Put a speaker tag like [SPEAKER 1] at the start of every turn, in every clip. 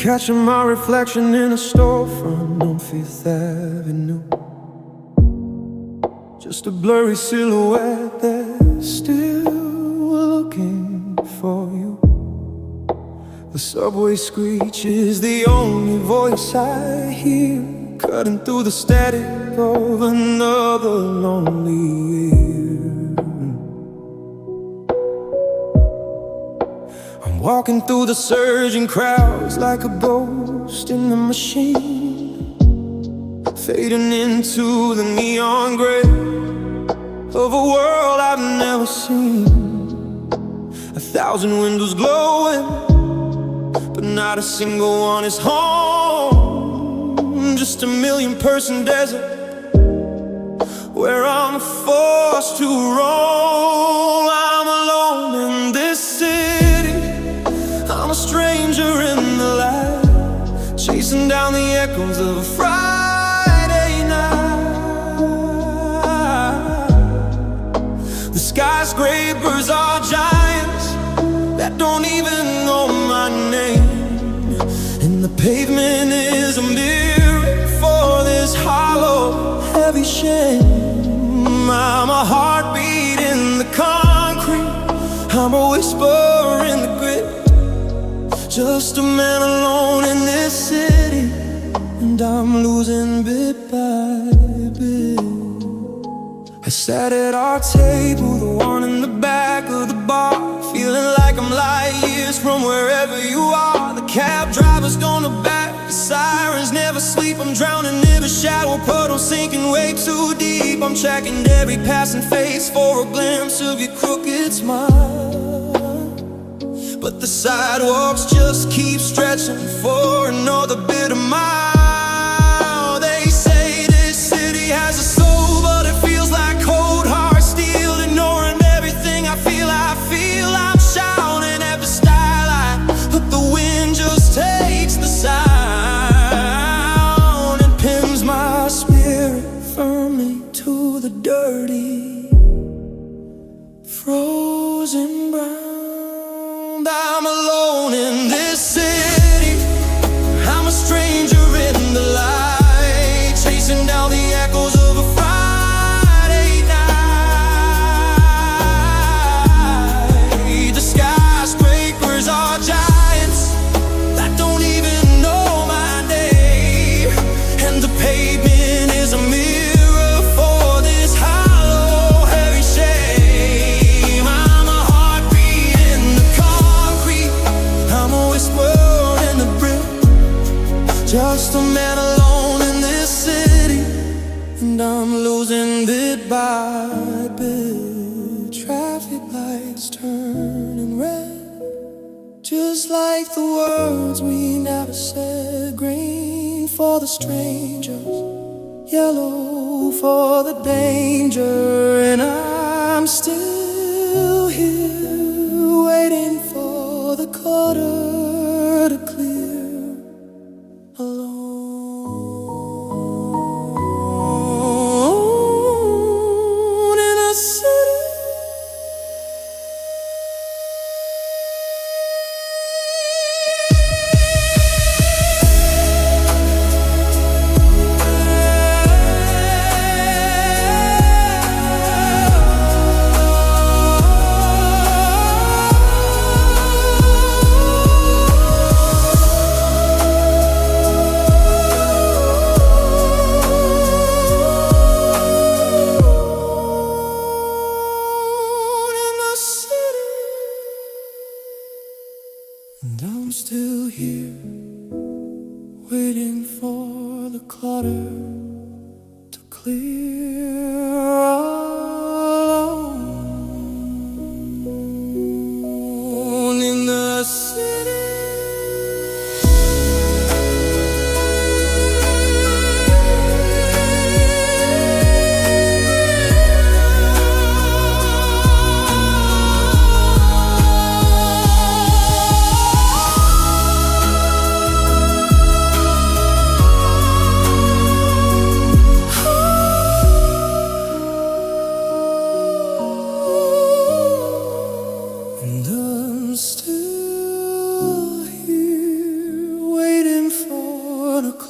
[SPEAKER 1] Catching my reflection in a storefront on Fifth Avenue. Just a blurry silhouette that's still looking for you. The subway screech is the only voice I hear, cutting through the static of another lonely year. I'm walking through the surging crowds like a ghost in the machine, fading into the neon gray of a world I've never seen. 1,000 windows glowing, but not a single one is home. Just a million-person desert where I'm forced to roam. I'm alone in this city, I'm a stranger in the light, chasing down the echoes of a Friday night. The skyscrapers are giants that don't even know my name, and the pavement is a mirror for this hollow, heavy shame. I'm a heartbeat in the concrete, I'm a whisper in the grit, just a man alone in this city, and I'm losing bit by bit. I sat at our table, the one in the back of the bar, feeling like I'm light years from wherever you are. The cab driver's gonna back, the sirens never sleep. I'm drowning in a shallow puddle, sinking way too deep. I'm checking every passing face for a glimpse of your crooked smile, but the sidewalks just keep stretching for another bit of mile. They say this city has a soul, but it feels like cold hard steel. Ignoring everything I feel I'm shouting at the starlight, but the wind just takes the sound and pins my spirit firmly to the dirty, frozen ground. I'm alone in this city, I'm a stranger in the light, chasing down the echoes of a Friday night. The skyscrapers are giants that don't even know my name, and the pavement is a mirror for this hollow, heavy shame. I'm a heartbeat in the concrete, I'm a whisper in the brick, just a man alone in this city, and I'm losing bit by bit. Traffic lights turning red, just like the words we never said. Green for the strangers, yellow for the danger, and I'm still here waiting for the clutter to clear, alone in a city. And I'm still here, waiting for the clutter to clear, alone in the city.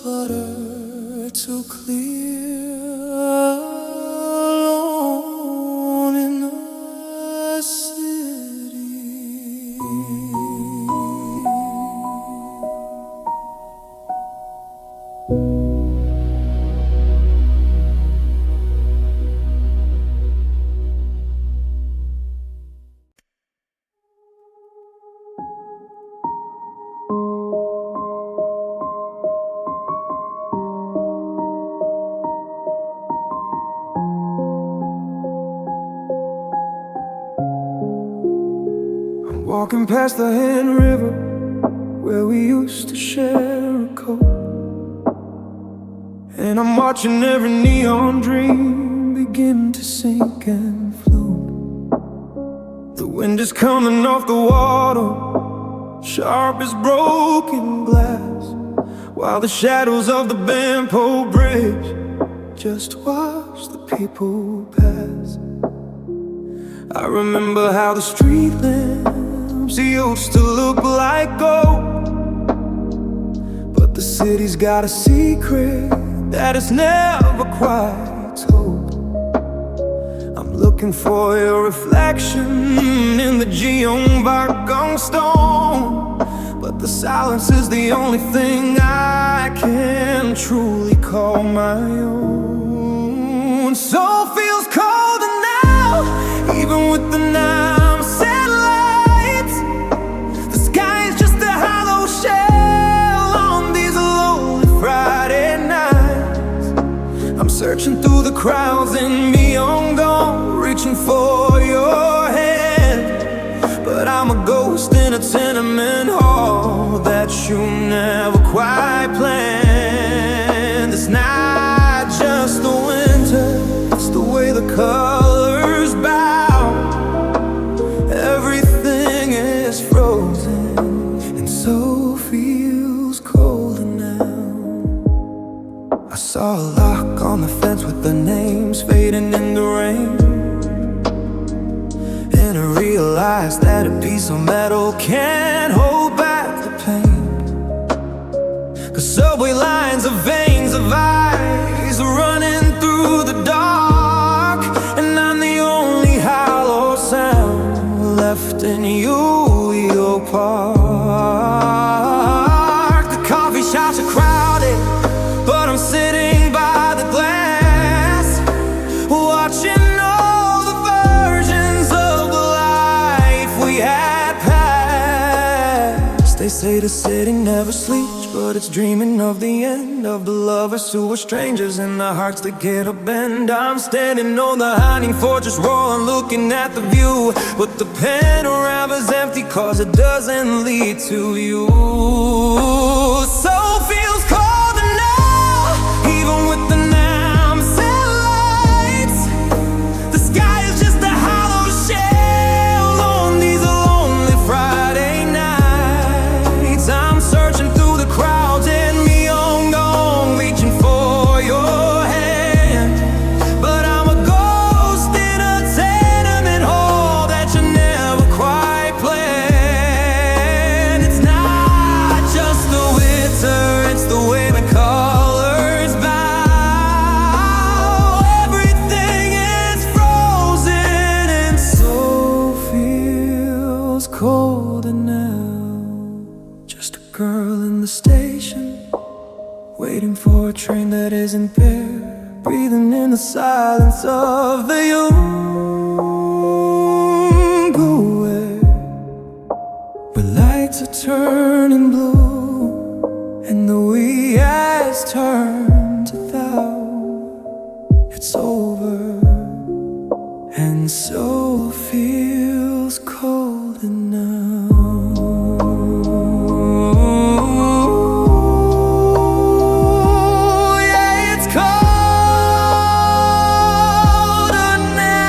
[SPEAKER 1] clutter to clear, alone in the city. Walking past the Hand River, where we used to share a coat, and I'm watching every neon dream begin to sink and float. The wind is coming off the water, sharp as broken glass, while the shadows of the bamboo bridge just watch the people pass. I remember how the street lamps used to look like gold, but the city's got a secret that is never quite told. I'm looking for your reflection in the geom wagon stone, but the silence is the only thing I can truly call my own. Soul feels colder now, even with the numb satellites. The sky is just a hollow shell on these lonely Friday nights. I'm searching through the crowds in Myeongdong, reaching for your hand, but I'm a ghost in a tenement hall that you never quite planned. It's not just the winter, it's the way the colors bow. Everything is frozen and so feels colder now. I saw a lock on the fence with the names fading in the rain, and I realized that a piece of metal can't hold back the pain. 'Cause subway lines are veins of eyes running through the dark, and I'm the only hollow sound left in Yu-Gi-Oh! Park. The coffee shops are crowded, but I'm sitting by the glass, watching all the versions of the life we had passed. They say the city never sleeps, but it's dreaming of the end of the lovers who were strangers and the hearts that get a bend. I'm standing on the Hanging Fortress wall and looking at the view, but the panorama's empty 'cause it doesn't lead to you. Soul feels colder now, even with the numb satellites. The sky is just a hollow shell on these lonely Friday nights. I'm searching through the crowds in Myeongdong, reaching for your hand, but I'm a ghost in a tenement hall that you never quite planned. It's not just the winter, it's the way the colors bow. Everything is frozen and so feels colder now. Just a girl in the station, waiting for a train that isn't there, breathing in the silence of the Yonggware, where lights are turning blue and the wee eyes turn to thou. It's over and so feels colder now. Yeah, it's colder now.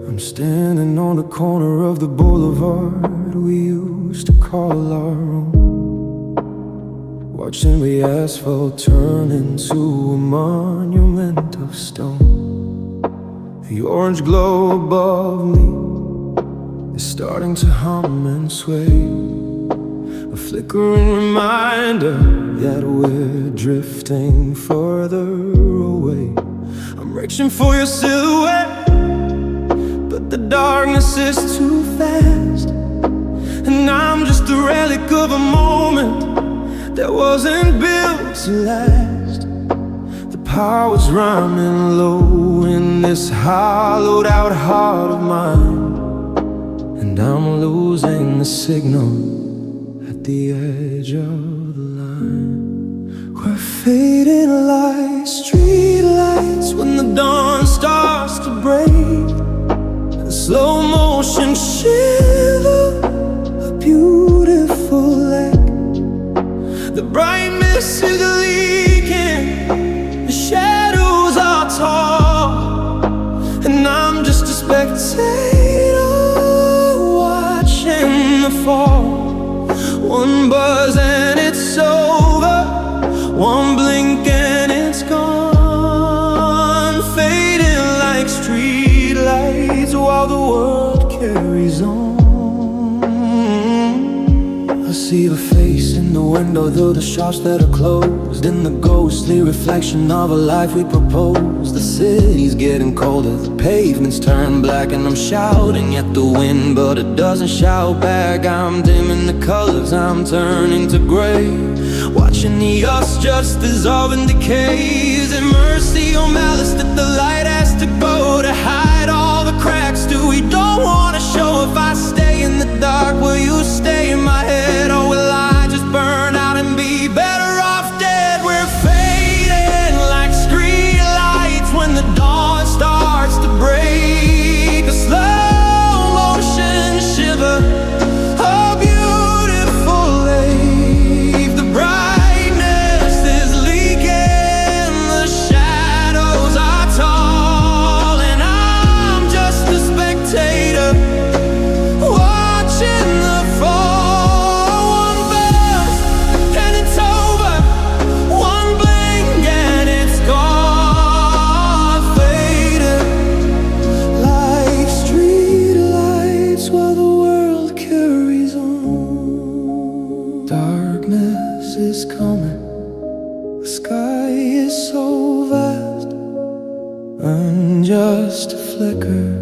[SPEAKER 1] I'm standing on the corner of the boulevard we used to call our own, watching the asphalt turn into a monument of stone. The orange glow above me is starting to hum and sway, a flickering reminder that we're drifting further away. I'm reaching for your silhouette, but the darkness is too fast, and I'm just a relic of a moment that wasn't built to last. The power's running low in this hollowed out heart of mine, and I'm losing the signal at the edge of the line. We're fading like streetlights when the dawn starts to break. A slow motion shiver, a beautiful lake. The bright mist is leaking, the shadows are tall, and I'm just a spectator watching the fall. One buzz and it's over, one blink and it's gone, fading like streetlights while the world carries on. I see the face in the window through the shops that are closed, in the ghostly reflection of a life we proposed. The city's getting colder, the pavements turn black, and I'm shouting at the wind, but it doesn't shout back. I'm dimming the colors, I'm turning to gray, watching the us just dissolve and decay. Is it mercy or malice that the light has to go to hide all the cracks? Do we don't wanna show? If I stay in the dark, will you stay in my head, or will I just burn out and be better off dead? We're fading like street lights when the dawn starts to break. A slow motion shiver, a beautiful lake. The brightness is leaking, the shadows are tall, and I'm just a spectator watching the fall. One buzz and it's over, one blink and it's gone, faded like street lights while the world carries on. Darkness is coming, the sky is so vast, I'm just a flicker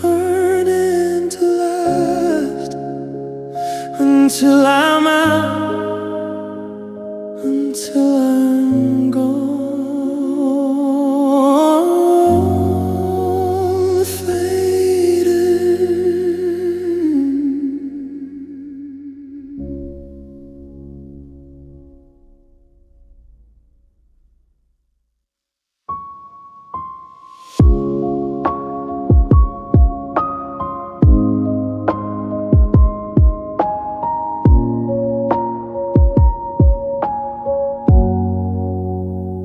[SPEAKER 1] burning to last, until I'm out, until I'm gone, faded.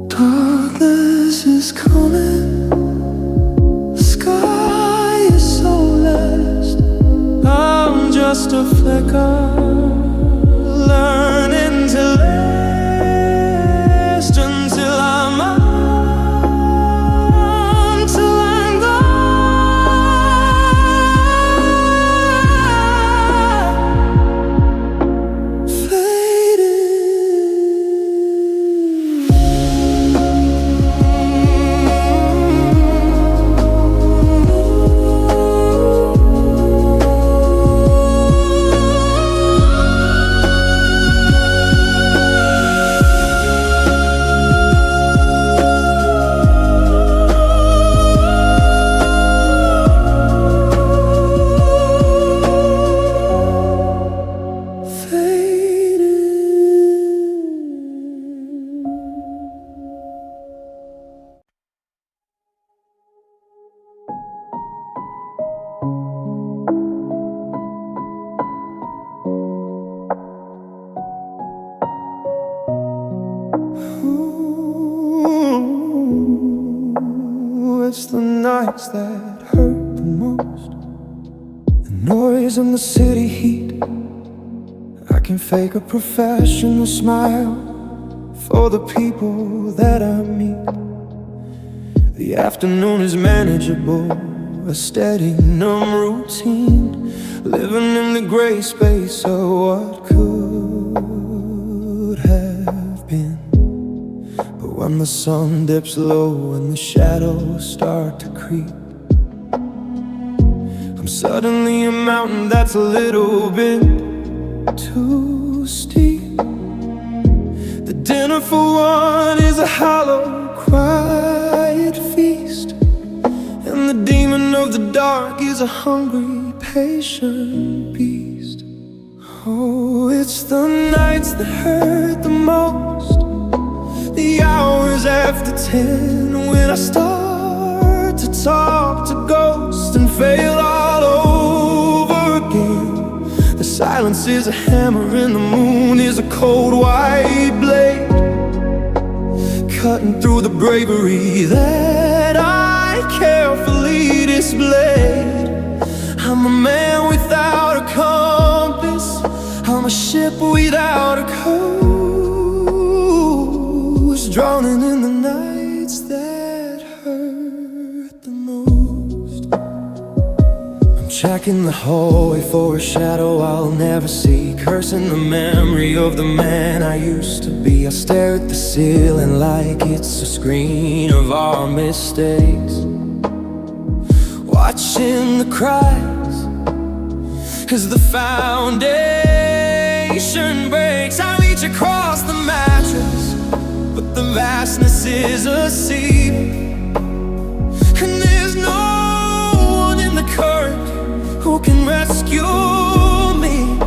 [SPEAKER 1] Darkness is coming, the sky is so last, I'm just a flicker learning to last, until I'm out, until I'm gone, faded. It's the nights that hurt, the most. The noise and the city heat. I can fake a professional smile for the people that I meet. The afternoon is manageable, a steady, numb routine, living in the gray space of what could have been. But when the sun dips low and the shadows start to creep, I'm suddenly a mountain that's a little bit too steep. The dinner for one is a hollow, quiet feast, and the demon of the dark is a hungry, patient beast. Oh, it's the nights that hurt the most, the hours after 10, when I start to talk to ghosts and fail all over again. The silence is a hammer and the moon is a cold white blade, cutting through the bravery that I carefully displayed. I'm a man without a compass, I'm a ship without a coast, drowning in the nights that hurt the most. I'm checking the hallway for a shadow I'll never see, cursing the memory of the man I used to be. I stare at the ceiling like it's a screen of our mistakes, watching the cries as the foundation breaks. I reach across the mattress, but the vastness is a sea, and there's no one in the current who can rescue me.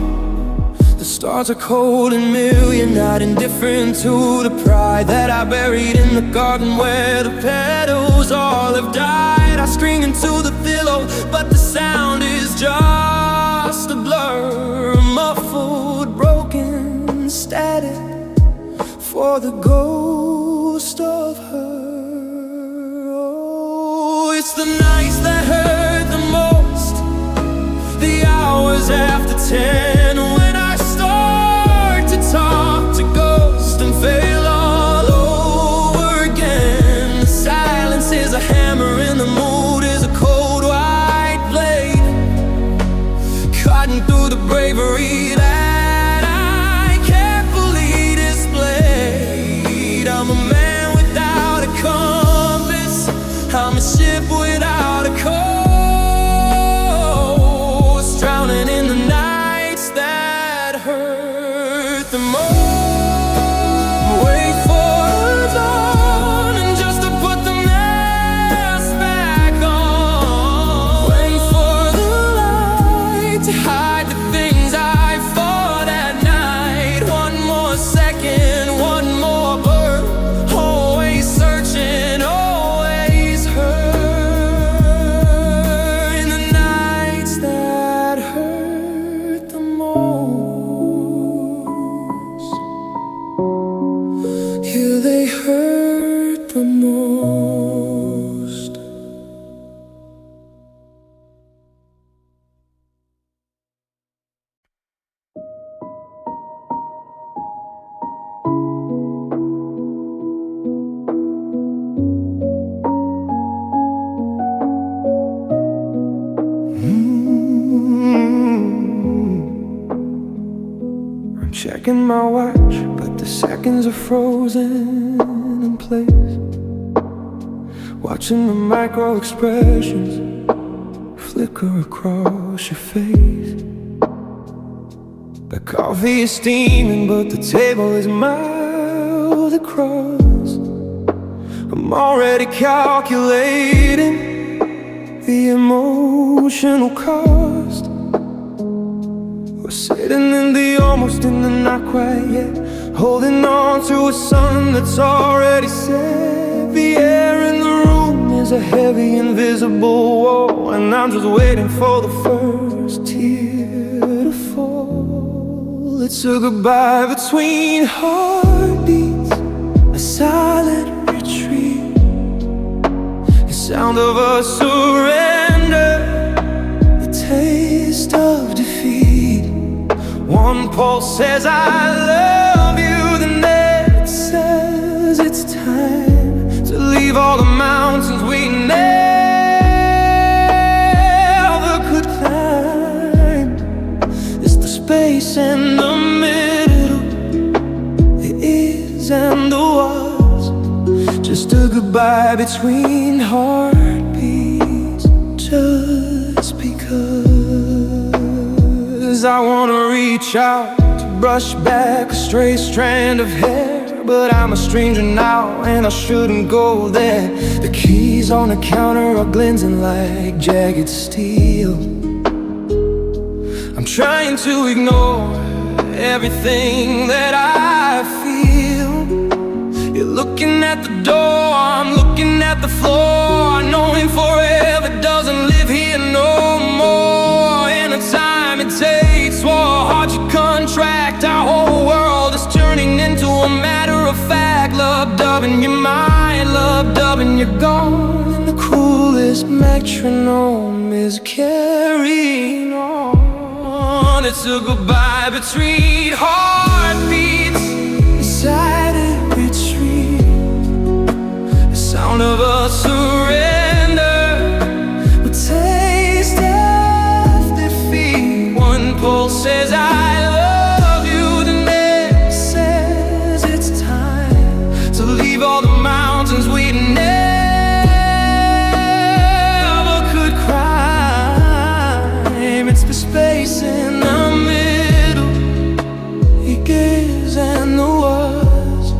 [SPEAKER 1] The stars are cold and million, not indifferent to the pride that I buried in the garden where the petals all have died. I scream into the pillow, but the sound is just a blur, a muffled, broken static for the ghost of her. Oh, it's the nights that hurt the most, the hours after 10, when I start to talk to ghosts and fail all over again. The silence is a hammer and the mood is a cold white blade, cutting through the bravery that I carefully displayed. I'm a man without a compass, I'm a ship without a coast, drowning in the nights that hurt the most. Wait for dawn and just to put the mask back on. Wait for the light to hide the things I fought at night. One more second, one more bird, always searching, always hurt. In the nights that hurt the most, yeah, they hurt the most. I'm checking my watch, but the seconds are frozen in place, watching the micro expressions flicker across your face. The coffee is steaming, but the table is miles across. I'm already calculating the emotional cost. We're sitting in the almost in the not quite yet, holding on to a sun that's already set. The air in the room is a heavy invisible wall, and I'm just waiting for the first tear to fall. It's a goodbye between heartbeats, a silent retreat, the sound of a surrender pulse says I love you, then it says it's time to leave all the mountains we never could climb. It's the space in the middle, the is and the was, just a goodbye between heartbeats. Just because I wanna reach out to brush back a stray strand of hair, but I'm a stranger now and I shouldn't go there. The keys on the counter are glinting like jagged steel. I'm trying to ignore everything that I feel. You're looking at the door, I'm looking at the floor, knowing forever doesn't live here no more. And the time it takes for a heart to contract, our whole world is turning into a matter of fact. Loved up in your mind, loved up and you're gone, and the coolest metronome is carrying on. It's a goodbye between heartbeats inside a retreat, the sound of a surrender, a taste of defeat. One pulse says I love you, the next says it's time to leave all the mountains we never could climb. It's the space in the middle, the is and the was,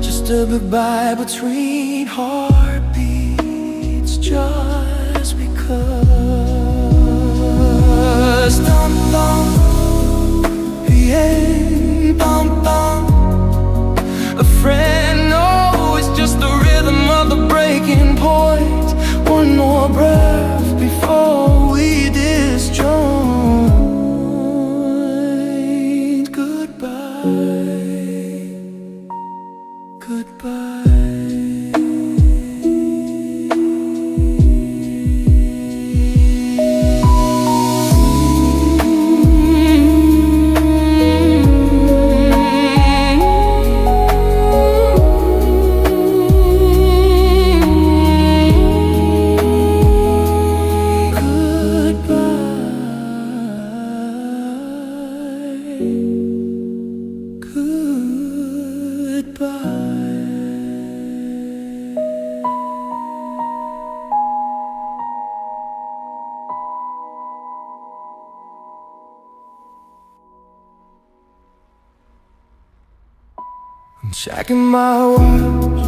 [SPEAKER 1] just a goodbye between heartbeats. Just because. Dum dum, yeah, bum bum. A friend, no, it's just the rhythm of the breaking point. One more breath before we disjoin. Goodbye, goodbye. I'm checking my watch.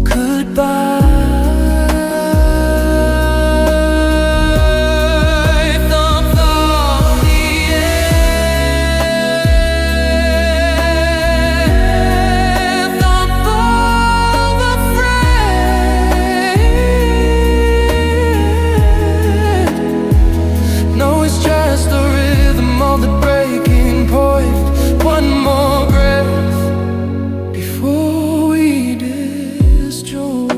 [SPEAKER 1] Goodbye. Thump thump the air, thump of a friend. No, it's just a the breaking point. One more breath before we disjoin.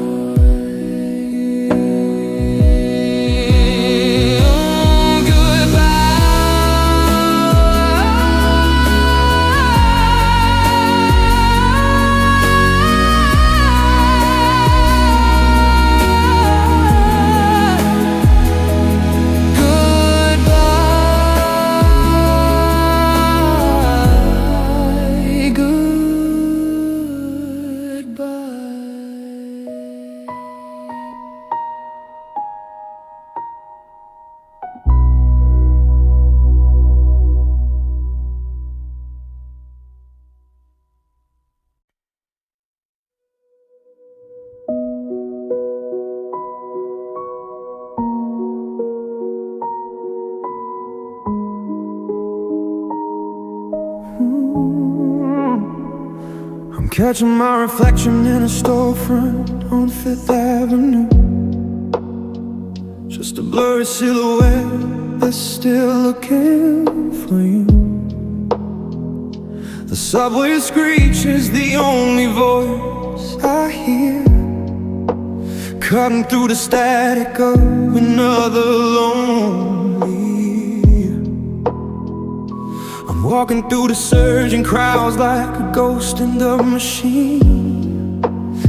[SPEAKER 1] I'm catching my reflection in a storefront on Fifth Avenue. Just a blurry silhouette that's still looking for you. The subway screech is the only voice I hear, cutting through the static of another lonely year. I'm walking through the surging crowds like a ghost in the machine,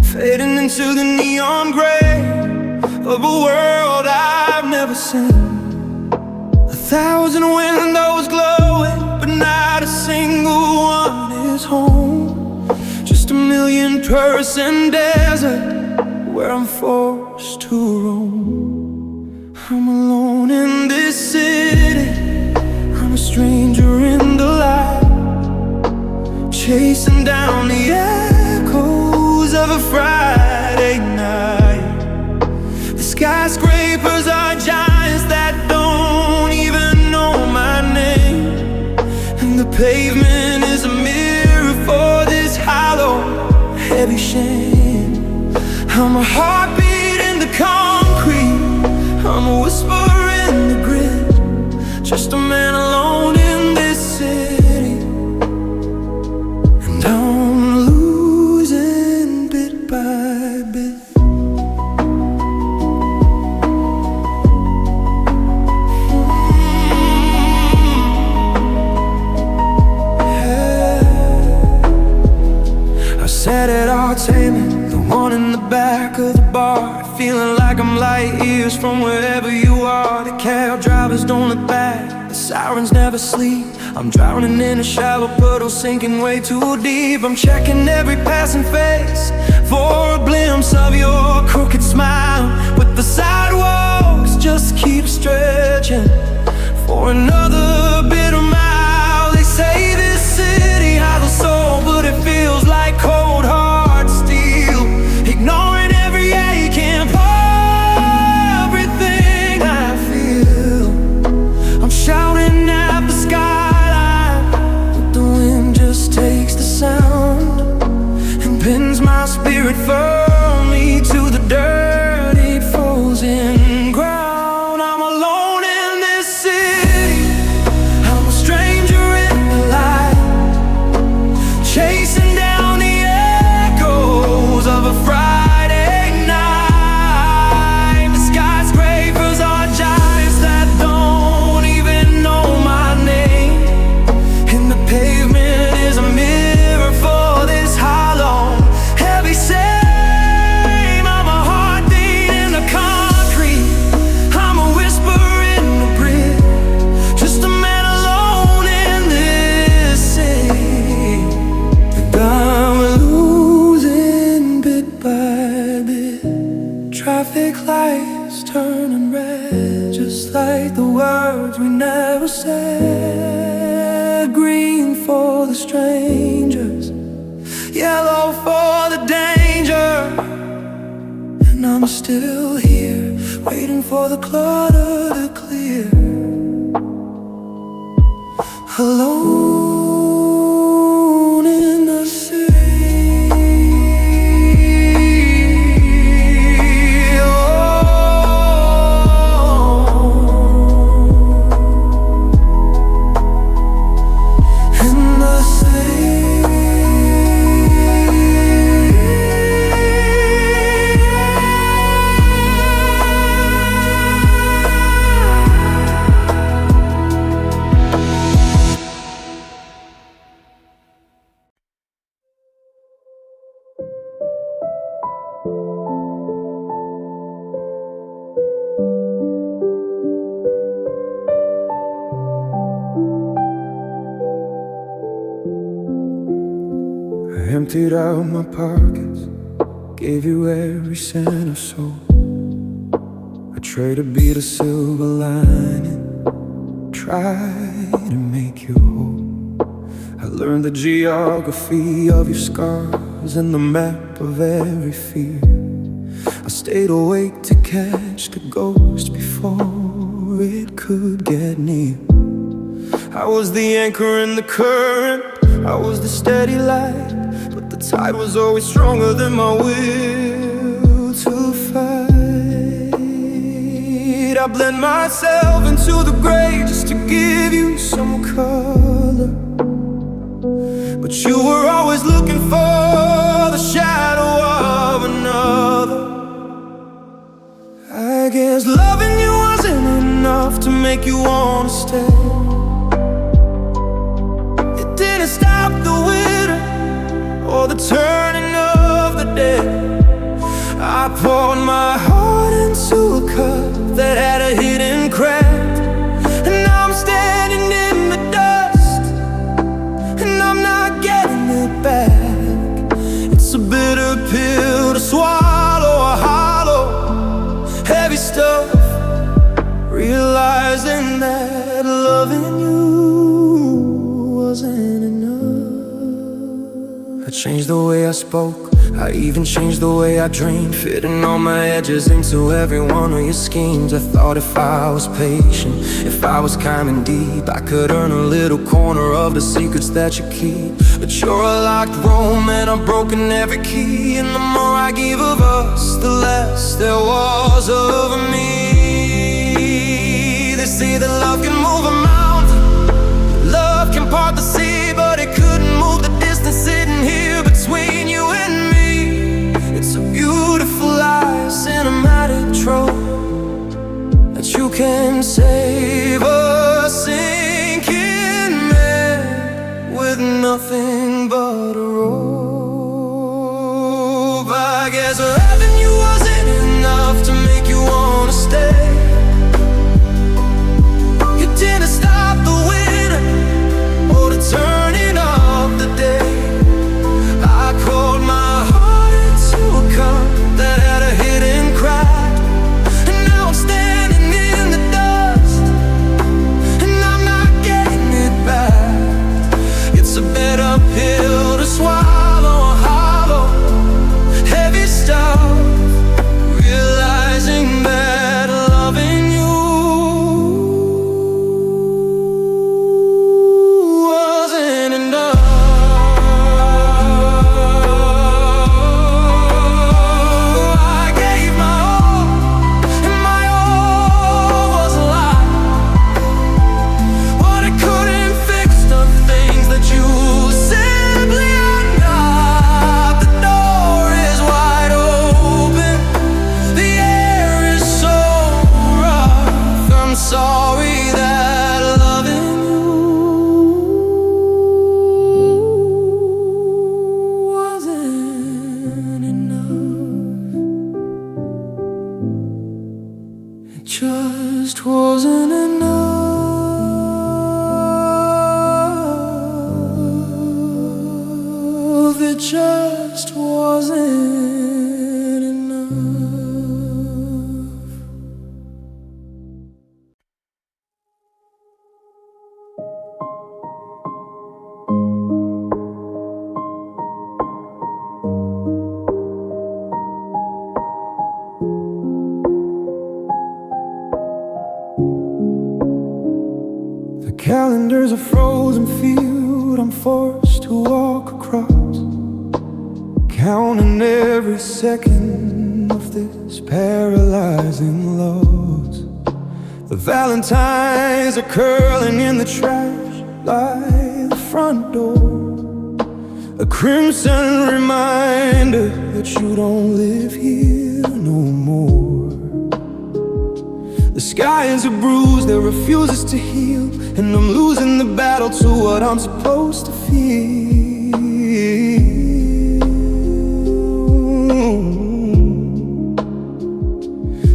[SPEAKER 1] fading into the neon gray of a world I've never seen. 1,000 windows glowing, but not a single one is home. Just a million-person desert where I'm forced to roam. I'm alone in this city, I'm a stranger in the light, chasing down the echoes of a Friday night. The skyscrapers are giants that don't even know my name, and the pavement is a mirror for this hollow, heavy shame. I'm a heartbeat in the concrete, I'm a whisper in the grid, just a man alone in this city, and I'm losing bit by bit. I sat at our table, the one in the back of the bar, feeling like I'm light years from wherever you are. The cab drivers don't look back, the sirens never sleep. I'm drowning in a shallow puddle, sinking way too deep. I'm checking every passing face for a glimpse of your crooked smile, but the sidewalks just keep stretching for another bitter mile. They say this city has a soul, but it feels like cold hard steel, ignoring every ache and everything I feel. I'm shouting at the skyline, but the wind just takes the sound and pins my spirit firmly to the dirty frozen ground. I'm alone in this city, I'm a stranger in the light, chasing down the echoes of a Friday night. The skyscrapers are giants that don't even know my name, and the pavement is a mirror for this hollow, heavy shame. I'm a heartbeat in the concrete, I'm a whisper in the bridge, just a man alone in this city, and I'm losing bit by bit. Traffic lights turning red, just like the words we never said. Green for the strangers, yellow for the danger, and I'm still here, waiting for the clutter to clear. Alone in the city. In the I emptied out my pockets, gave you every cent or so. I traded a beat of silver lining, tried to make you whole. I learned the geography of your scars and the map of every fear. I stayed awake to catch the ghost before it could get near. I was the anchor in the current, I was the steady light, but the tide was always stronger than my will to fight. I blend myself into the gray just to give you some color, but you were always looking for the shadow of another. make you wanna stay. It didn't stop the winter or the turning of the day. I poured my heart into a cup that had a hidden crack, and now I'm standing in the dust, and I'm not getting it back. It's a bitter pill to swallow, a hollow, heavy stuff. Realizing that loving you wasn't enough. I changed the way I spoke, I even changed the way I dreamed, fitting all my edges into every one of your schemes. I thought if I was patient, if I was kind and deep, I could earn a little corner of the secrets that you keep. But you're a locked room and I've broken every key, and the more I gave of us, the less there was of me. They say that love can move a mountain, love can part the sea, but it couldn't move the distance sitting here between you and me. It's a beautiful lie, cinematic trope, that you can save a sinking man with nothing but a rope. I guess loving you wasn't enough to make you wanna stay. You didn't stop the winter or the turning of the day. I poured my heart into a cup that had a hidden crack, and now I'm standing in the dust, and I'm not getting it back. It's a bitter pill to swallow, a hollow, heavy stuff. Realizing that loving you wasn't enough. I gave my all, and my all was a lie, but it couldn't fix the things that you simply are not. The door is wide open, the air is so rough. I'm sorry that loving you wasn't enough. It just wasn't enough. It just wasn't enough. The calendar's a frozen field I'm forced to walk across, counting every second of this paralyzing loss. The valentines are curling in the trash like the front door, a crimson reminder that you don't live here no more. The sky is a bruise that refuses to heal, and I'm losing the battle to what I'm supposed to feel.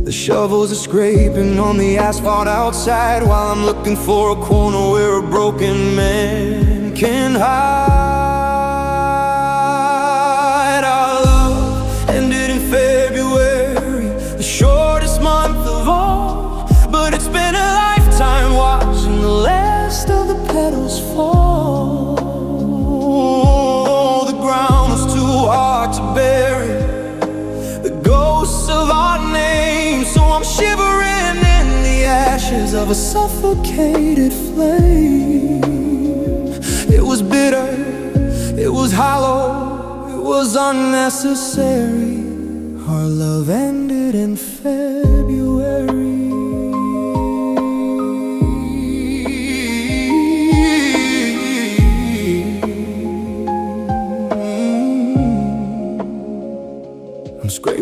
[SPEAKER 1] The shovels are scraping on the asphalt outside, while I'm looking for a corner where a broken man can hide. Our love ended in February, the shortest month of all, but it's been a lifetime watching the last of the petals fall. The ground was too hard to bury the ghosts of our names, so I'm shivering in the ashes of a suffocated flame. It was bitter, it was hollow, it was unnecessary. Our love ended in February. I'm scraping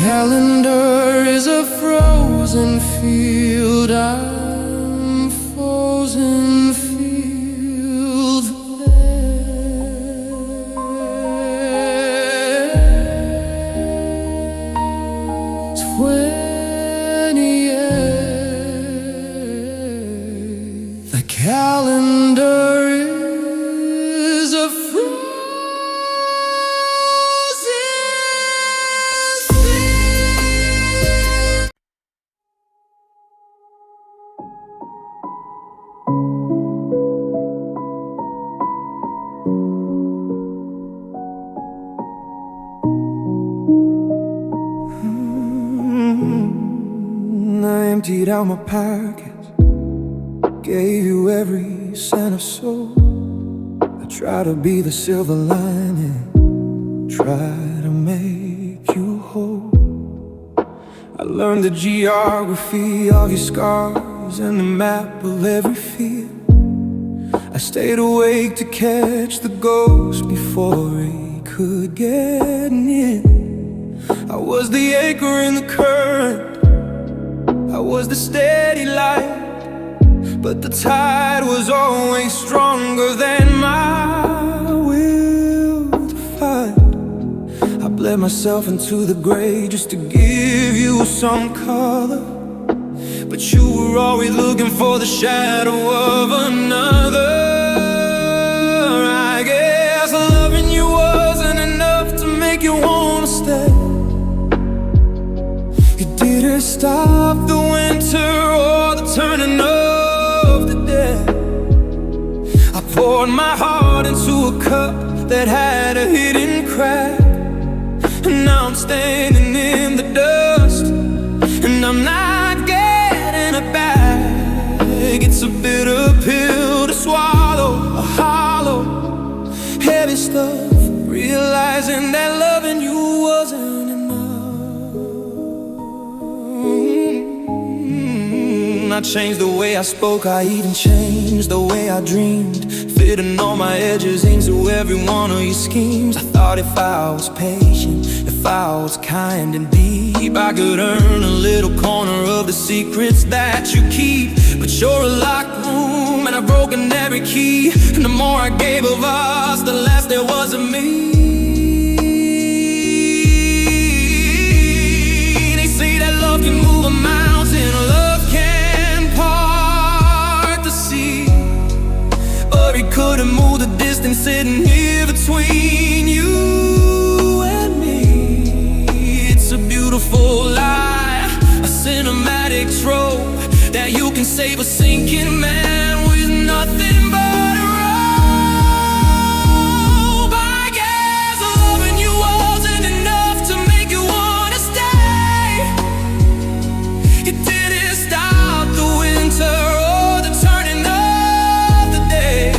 [SPEAKER 1] calendar is a frozen field. I'm frozen field. 28th. The calendar is a frozen I emptied out my pockets, gave you every cent or so. I try to be the silver lining, try to make you whole. I learned the geography of your scars and the map of every fear. I stayed awake to catch the ghost before he could get near. I was the anchor in the current, I was the steady light, but the tide was always stronger than my will to fight. I bled myself into the gray just to give you some color, but you were always looking for the shadow of another. I guess loving you wasn't enough to make you wanna stay. Didn't stop the winter or the turning of the day. I poured my heart into a cup that had a hidden crack, and now I'm standing in the dust, and I'm not getting it back. It's a bitter pill to swallow, a hollow, heavy stuff, realizing that loving you wasn't. I changed the way I spoke, I even changed the way I dreamed, fitting all my edges into every one of your schemes. I thought if I was patient, if I was kind and deep, I could earn a little corner of the secrets that you keep. But you're a locked room and I've broken every key, and the more I gave of us, the less there was of me. They say that love can move a mountain, love can couldn't move the distance sitting here between you and me. It's a beautiful lie, a cinematic trope that you can save a sinking man with nothing but a rope. I guess loving you wasn't enough to make you wanna stay. It didn't stop the winter or the turning of the day.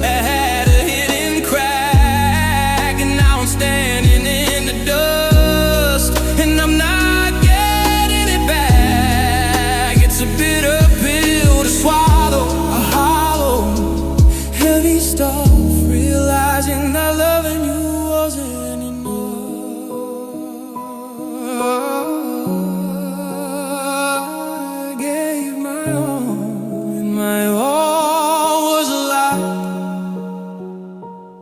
[SPEAKER 1] That had a hidden crack, and now I'm standing in the dust, and I'm not getting it back. It's a bitter pill to swallow, a hollow, heavy stuff, realizing that loving you wasn't enough. I gave my all, and my all,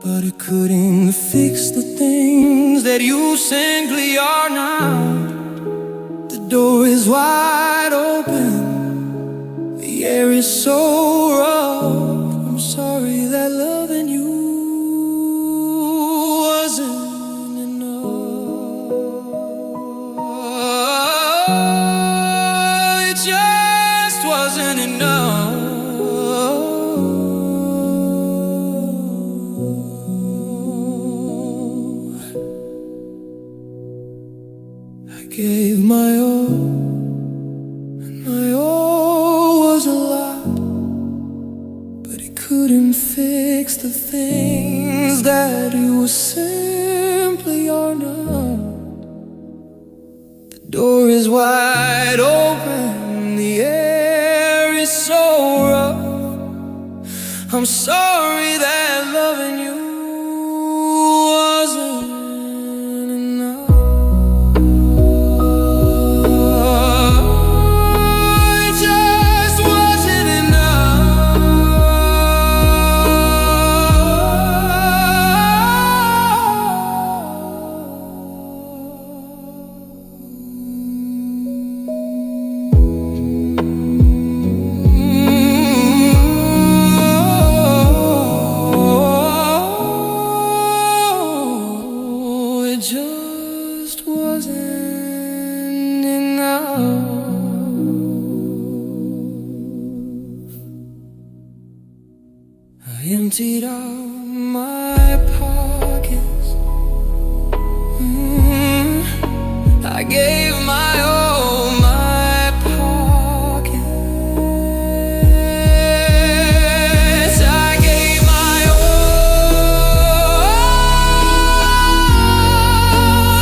[SPEAKER 1] but it couldn't fix the things that you simply are not. The door is wide open, the air is so rough. I'm sorry that loving you wasn't enough. It just wasn't enough. Gave my all, and my all was a lot, but it couldn't fix the things that you simply are not. The door is wide open, the air is so rough. I'm sorry that loving you wasn't emptied out my pockets. I gave my all, my pockets. I gave my all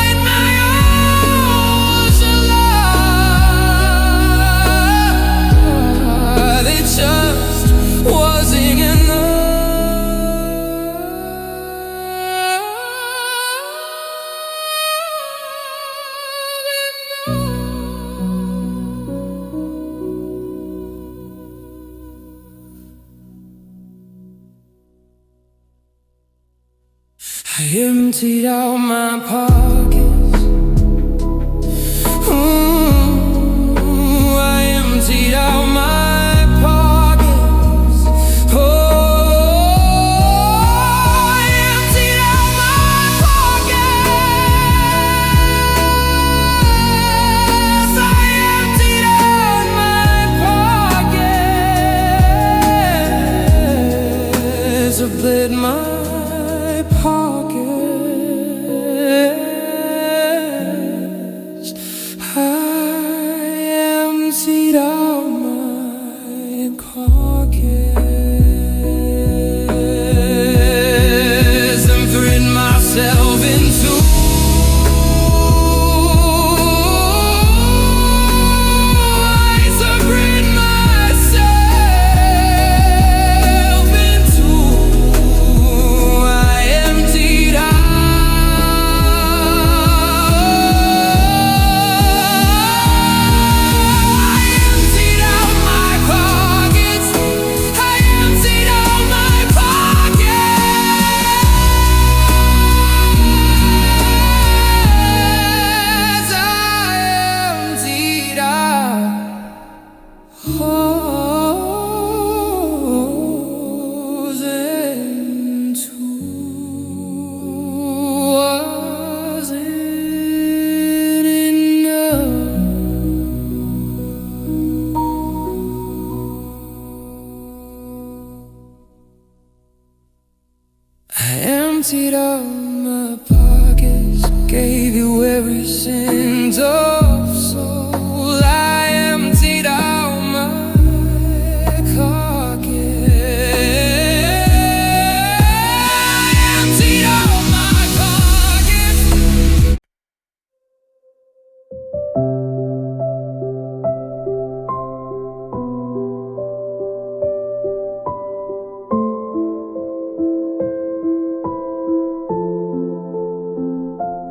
[SPEAKER 1] and my ocean love. It just wasn't enough. I emptied out my pockets. I emptied out my pockets. Oh, I emptied out my pockets. I emptied out my pockets. I played my pockets. I emptied out my pockets and thread myself into emptied out my pockets, gave you every cent of soul. I emptied out my pockets. I emptied out my pockets.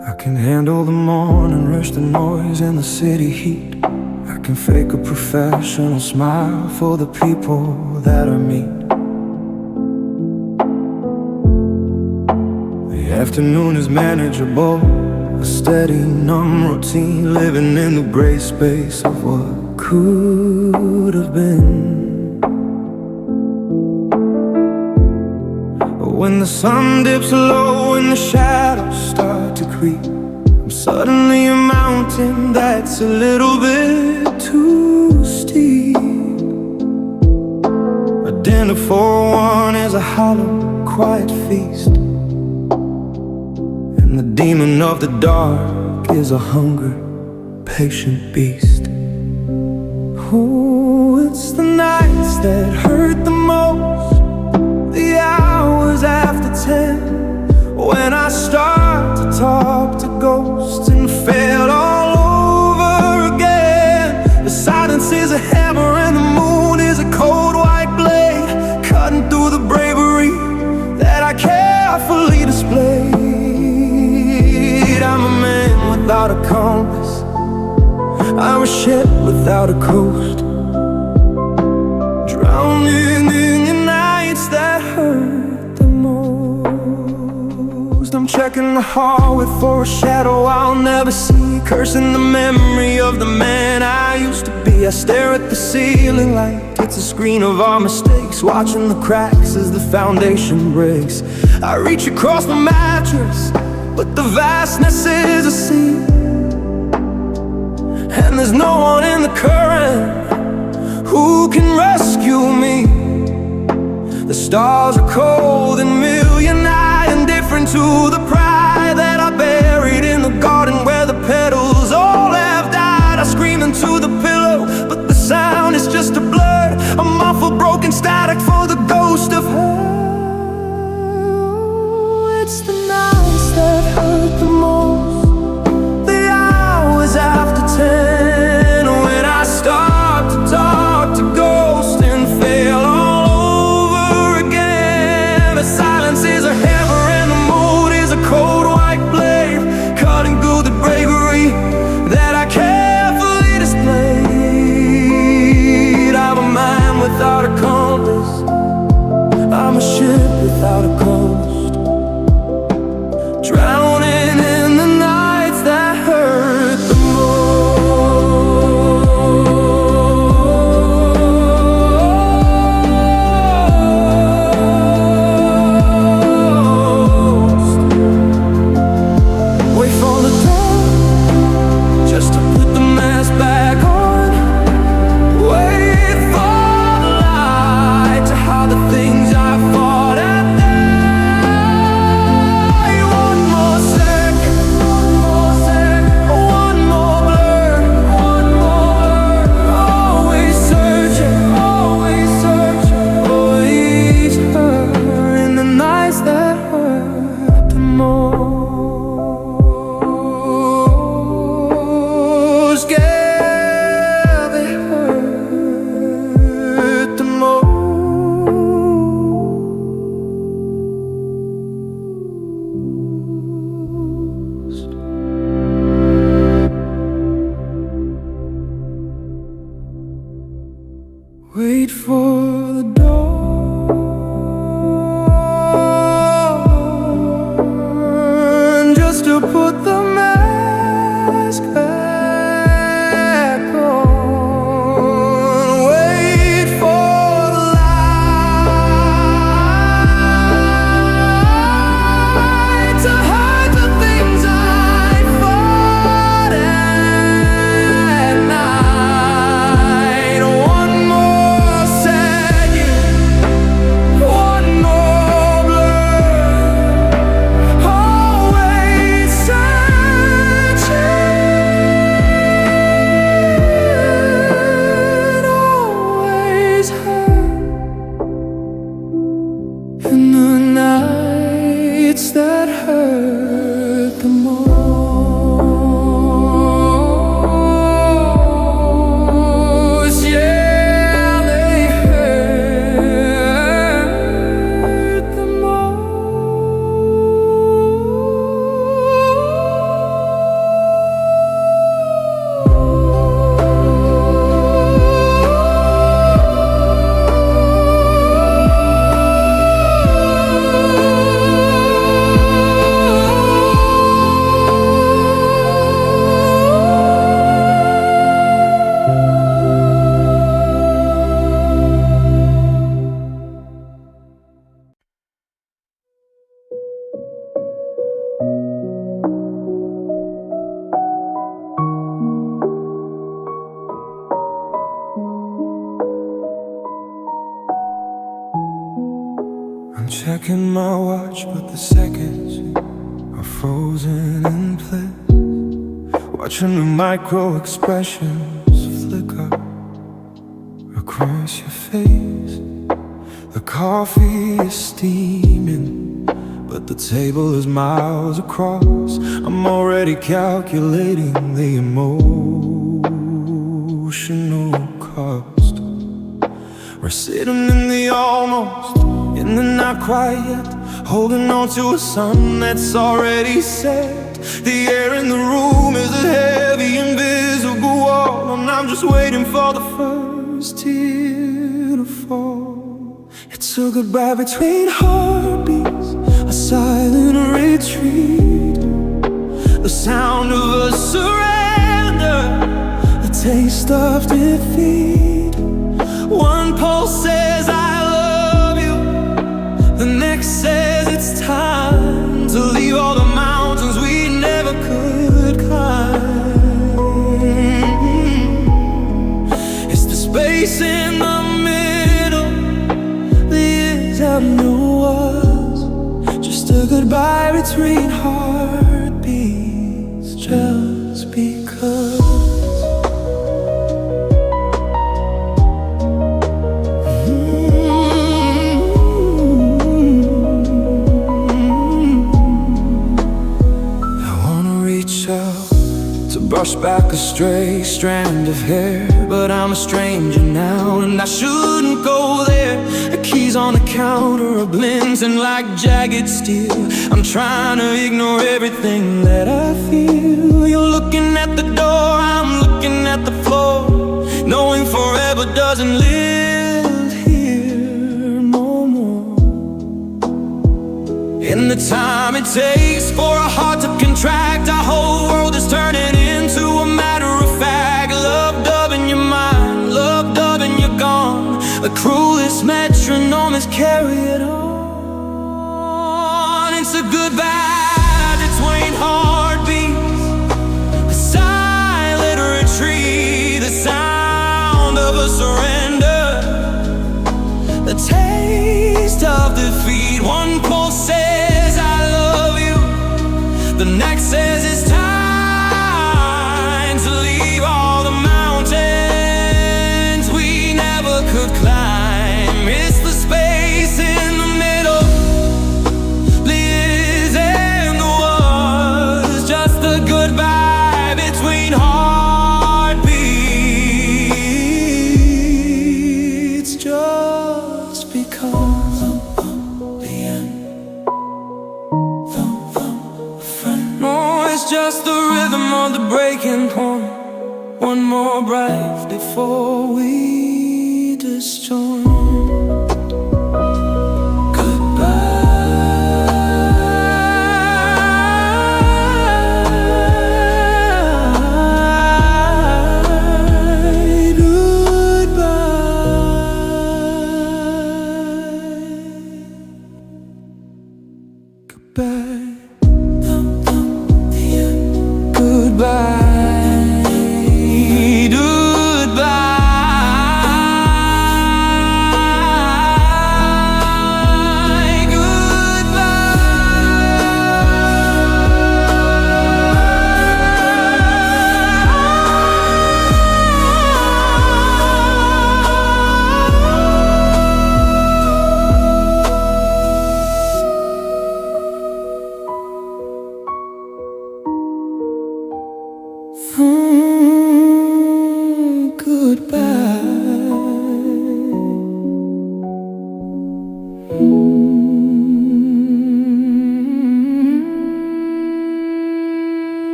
[SPEAKER 2] I can handle the morning rush, the noise and the city heat. I can fake a professional smile for the people that I meet. The afternoon is manageable, a steady, numb routine, living in the gray space of what could have been. But when the sun dips low and the shadows start to creep, I'm suddenly a mountain that's a little bit too steep. A dinner for one is a hollow, quiet feast, and the demon of the dark is a hungry, patient beast. Oh, it's the nights that hurt the most, the hours after 10, when I start to talk to ghosts and fail all over again. The silence is a hammer and the moon is a cold white blade, cutting through the bravery that I carefully displayed. I'm a man without a compass, I'm a ship without a coast, drowning in the nights that hurt the most. I'm checking the hallway for a shadow I'll never see, cursing the memory of the man I used to be. I stare at the ceiling like it's a screen of our mistakes, watching the cracks as the foundation breaks. I reach across my mattress, but the vastness is a sea, and there's no one in the current who can rescue me. The stars are cold and million-eyed, indifferent to the pride that I buried in the garden where the petals all have died. I scream into the pillow, but the sound is just a blur, a muffled broken static for the ghost of her. It's the nights that hurt the most, the hours after 10, when I start to talk to ghosts and fail all over again. The silence is a hammer and the mood is a cold white blade, cutting through the bravery that I carefully displayed. I'm a man without a compass, I'm a ship without a coast, drowning in the nights that hurt the most. Wait for the dawn just to put the mask back on. Wait for the light to hide the things I fought at night. One more second, one more blur, always searching, always her in the nights that hurt the most. Yeah, they hurt the most. Wait for the dawn just to put the mask back on. Wait for the light to hide the things I fought at night. One more second, one more blur, always searching, always hurt in the nights that hurt the most. Yeah, they hurt the most. I'm checking my watch, but the seconds are frozen in place. Watching the micro expressions flicker across your face. The coffee is steaming, but the table is miles across. I'm already calculating the emotional cost. We're sitting in the almost, in the not quite yet, holding on to a sun that's already set. The air in the room is a heavy, invisible wall, and I'm just waiting for the first tear to fall. It's a goodbye between heartbeats, a silent retreat, the sound of a surrender, the taste of defeat. One pulse says I love you, the next says it's time to leave all the mountains we never could climb. It's the space in the middle, the years goodbye between heartbeats just because. I wanna reach out to brush back a stray strand of hair, but I'm a stranger now and I shouldn't go there. The keys on the counter are glinting like jagged steel. I'm trying to ignore everything that I feel. You're looking at the door, I'm looking at the floor, knowing forever doesn't live here no more. In the time it takes for a heart to contract, our whole world is turning into a matter of fact. Loved up in your mind, loved up and you're gone. The cruelest metronome is carry it on. It's a goodbye between heartbeats, a silent retreat, the sound of a surrender, the taste of defeat. One pulse says I love you, the next says it's time to leave all the mountains we never could climb. It's the space in the middle, bliss and the was, just a goodbye between heartbeats just because. The end. No, it's just the rhythm of the breaking point. One more breath before we disjoin.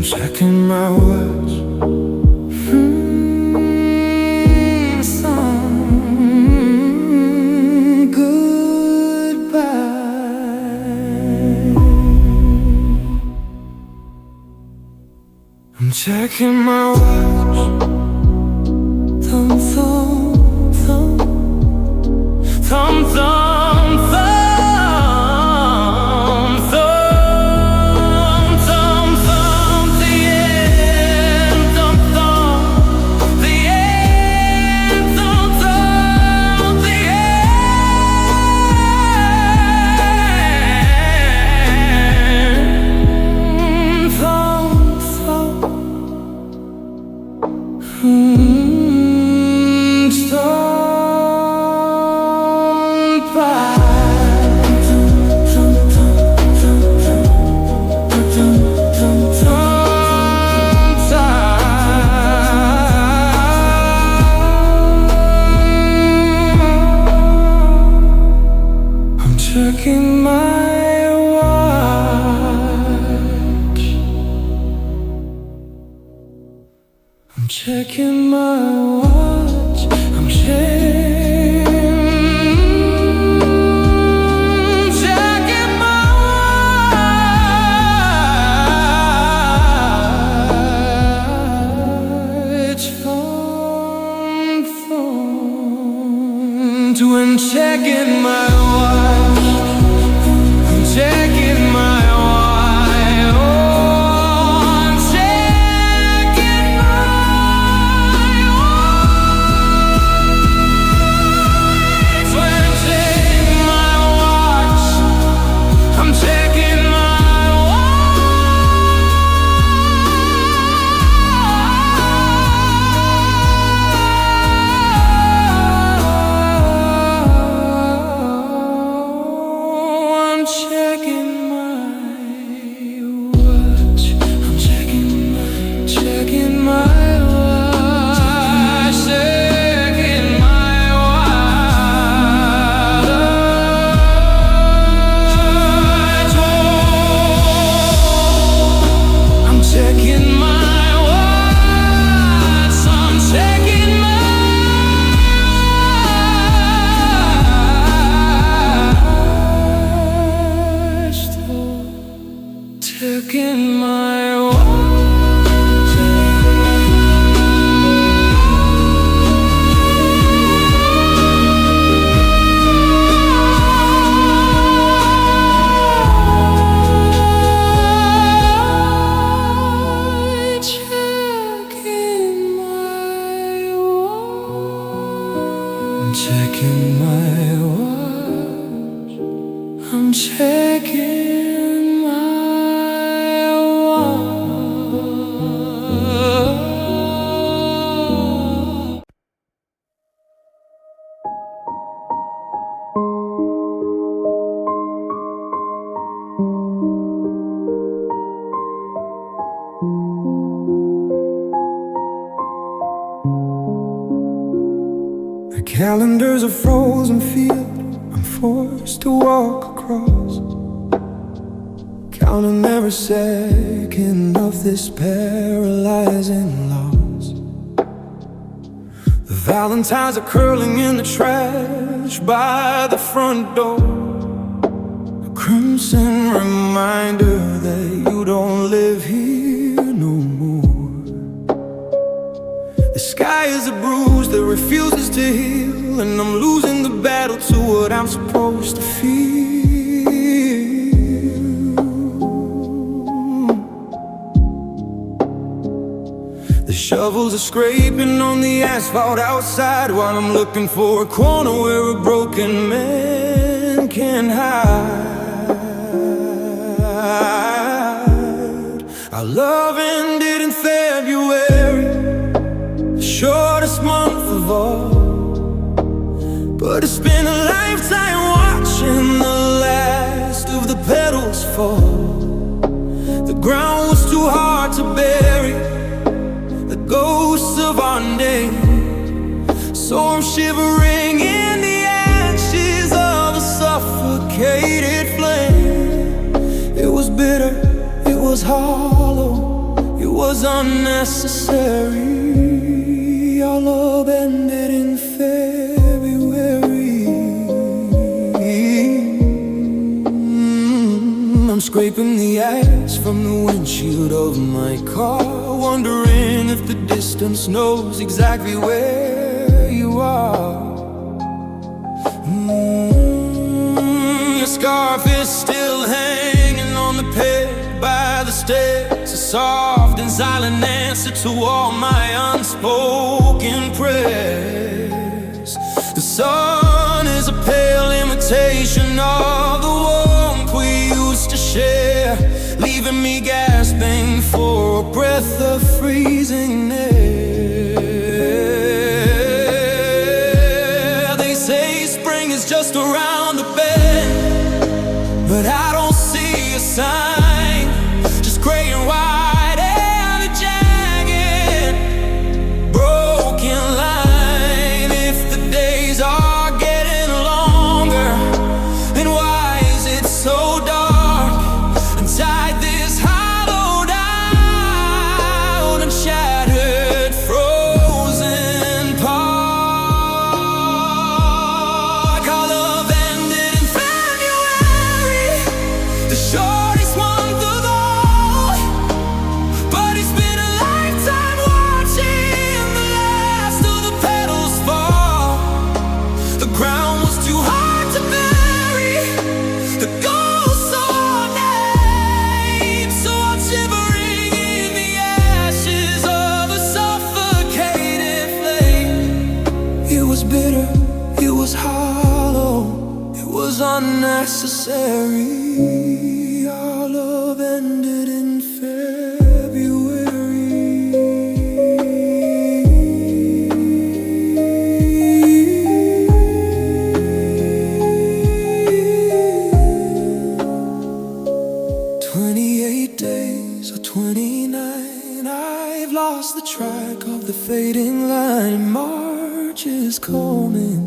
[SPEAKER 2] Checking my watch. Goodbye. I'm checking my watch. Thumb, thumb, thumb. Thumb, thumb, thumb. Checking my watch. I'm checking my watch. I'm checking my watch. Phone to and checking my watch. Checking my watch. Oh, I'm checking my watch. my watch. I'm checking my watch. The calendar's a frozen field I'm forced to walk across, counting every second of this paralyzing loss. The valentines are curling in the trash by the front door, a crimson reminder that you don't live here no more. The sky is a bruise that refuses to heal, and I'm losing the battle to what I'm supposed to feel. The shovels are scraping on the asphalt outside, while I'm looking for a corner where a broken man can hide. Our love ended in February, shortest month of all, but it's been a lifetime watching the last of the petals fall. The ground was too hard to bury the ghosts of our name, so I'm shivering in the ashes of a suffocated flame. It was bitter, it was hollow, it was unnecessary. Our love ended in February. I'm scraping the ice from the windshield of my car, wondering if the distance knows exactly where you are. Your scarf is still hanging on the peg by the stairs, a soft and silent answer to all my unspoken prayers. The sun is a pale imitation of the warmth we used to share, leaving me gasping for a breath of freezing air. They say spring is just around the bend, but I don't see a sign, just gray and white and a jagged, broken line. If the days are getting longer, then why is it so dark? Inside this hollowed out and shattered, frozen park. Our love ended in February, the shortest month of all, but it's been a lifetime watching the last of the petals fall. The ground was too hard to bury the ghosts of our names, so I'm shivering in the ashes of a suffocated flame. It was bitter, it was hollow, it was unnecessary. Our love ended in February. 28 days or 29, I've lost the track of the fading line. March is coming,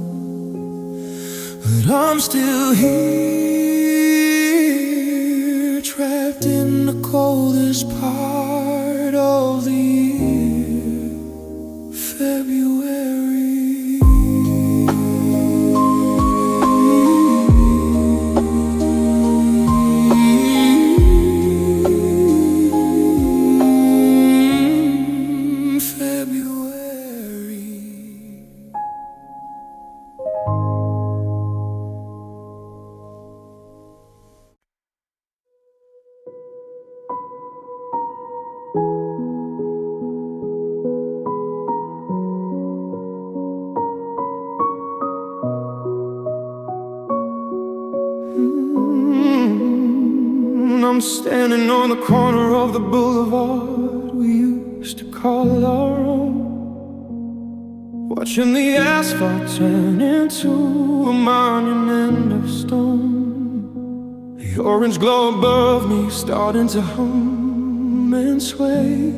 [SPEAKER 2] but I'm still here, trapped in the coldest part of the year, February. I'm standing on the corner of the boulevard we used to call our own, watching the asphalt turn into a monument of stone. The orange glow above me starting to hum and sway,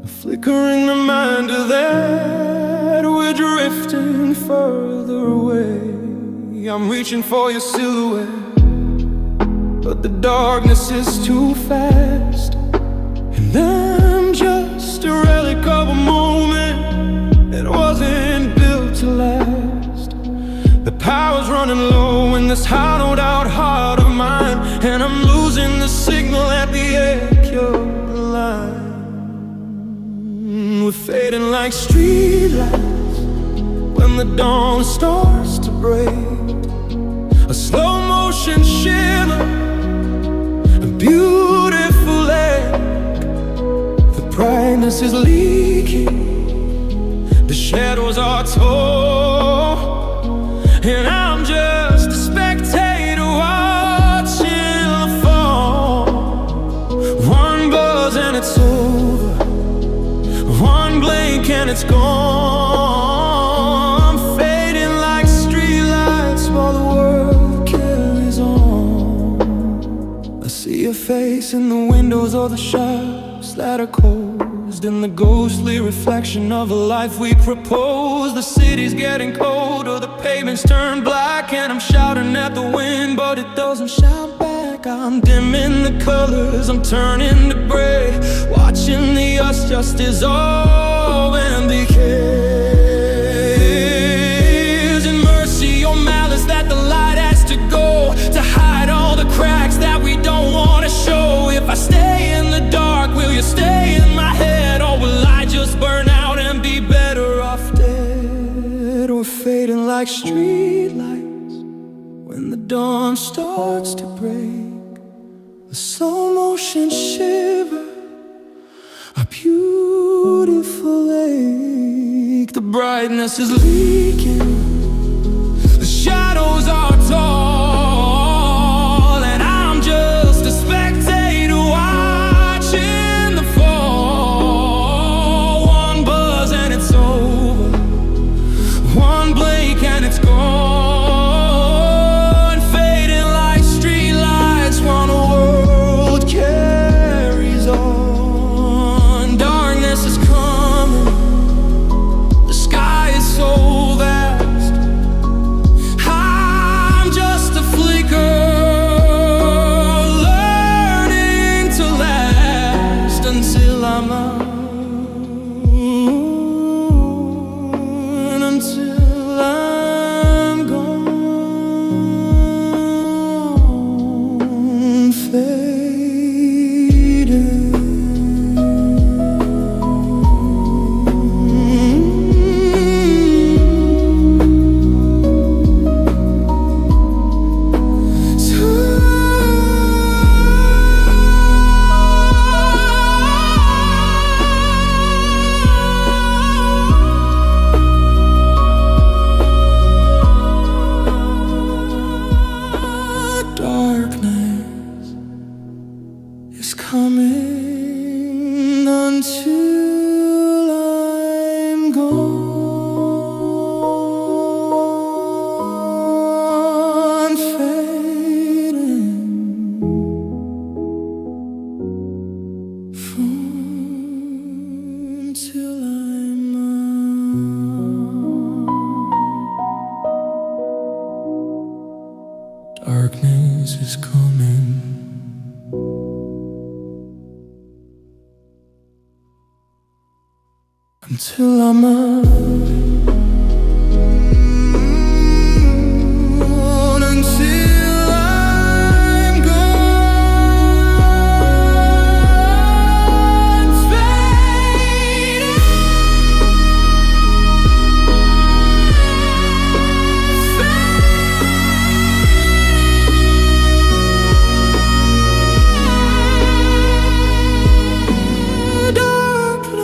[SPEAKER 2] a flickering reminder that we're drifting further away. I'm reaching for your silhouette, but the darkness is too fast, and I'm just a relic of a moment that wasn't built to last. The power's running low in this hollowed out heart of mine, and I'm losing the signal at the edge of the line. We're fading like streetlights when the dawn starts to break, a slow motion shiver, a beautiful lake. The brightness is leaking, the shadows are tall, and I'm just a spectator watching the fall. One buzz and it's over, one blink and it's gone. I'm fading like streetlights while the world carries on. I see your face in the windows of the shops that are closed, in the ghostly reflection of a life we proposed. The city's getting colder, the pavements turn black, and I'm shouting at the wind, but it doesn't shout back. I'm dimming the colors, I'm turning to gray, watching the us just dissolve and decay. Is it mercy or malice that the light has to go to hide all the cracks that we don't want to show? If I stay in the dark, will you stay in my head, or will I just burn out and be better off dead? We're fading like streetlights when the dawn starts to break, a slow motion shiver, a beautiful lake. The brightness is leaking, the shadows are tall, and I'm just a spectator watching the fall. One buzz and it's over, one blink and it's gone. Fading like streetlights while the world carries on. Darkness is coming, the sky is so vast, I'm just a flicker learning to last until I'm out, until I'm gone, fading. Darkness is coming until I'm gone, fading until I'm out. Darkness is coming until I'm out, until I'm gone, fading. Darkness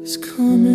[SPEAKER 2] is coming.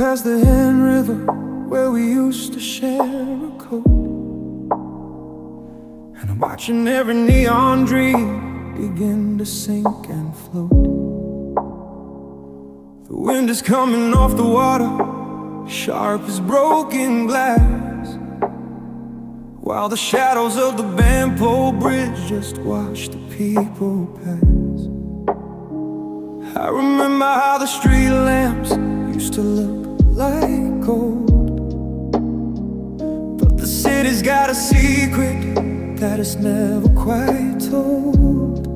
[SPEAKER 2] past the Hen River where we used to share a coat, and I'm watching every neon dream begin to sink and float. The wind is coming off the water, sharp as broken glass, while the shadows of the bamboo bridge just watch the people pass. I remember how the street lamps used to look like gold, but the city's got a secret that is never quite told.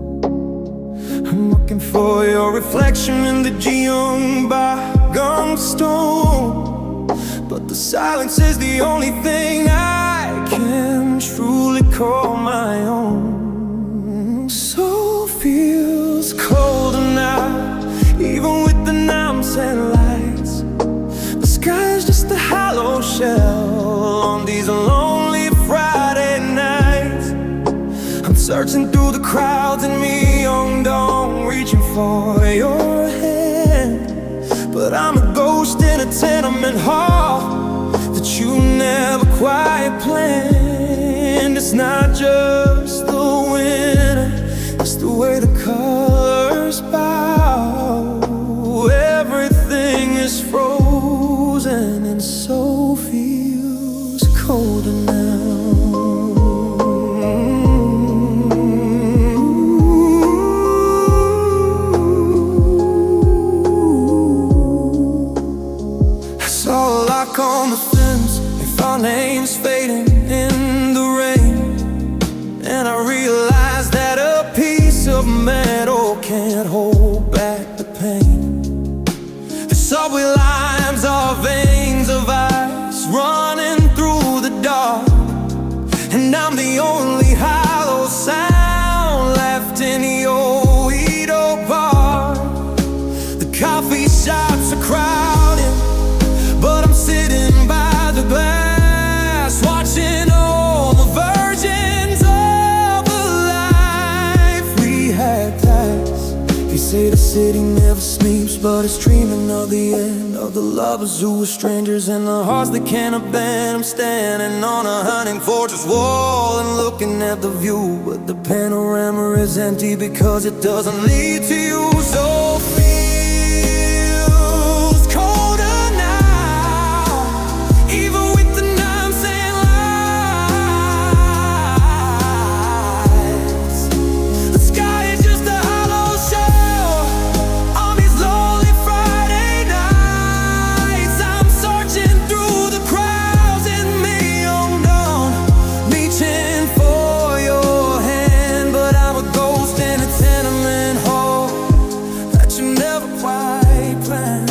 [SPEAKER 2] I'm looking for your reflection in the Jeong Bagong stone, but the silence is the only thing I can truly call my own. Soul feels colder now, even with the Namsan lights. The sky's just a hollow shell on these lonely Friday nights. I'm searching through the crowds in Myeongdong, reaching for your hand, but I'm a ghost in a tenement hall that you never quite planned. It's not just the winter, it's the way the colors bow. Everything is frozen and so feels colder now. I saw a lock on the fence, if our names fading in the rain, and I realized that a piece of metal can't hold back the pain. The subway lines are veins of ice running through the dark, and I'm the only hollow sound left in Yoido Park. The coffee shops are crowded, but I'm sitting by the glass, watching all the versions of the life we had passed. They say the city never sleeps, but it's dreaming of the end of the lovers who were strangers and the hearts that can't abandon. I'm standing on a hunting fortress wall and looking at the view, but the panorama is empty because it doesn't lead to you. So feels colder now, even with the Namsan lights. The sky is just a hollow shell on these lonely Friday nights. I'm searching through the crowds in Myeongdong, reaching for your hand, but I'm a ghost in a tenement hall that you never quite planned.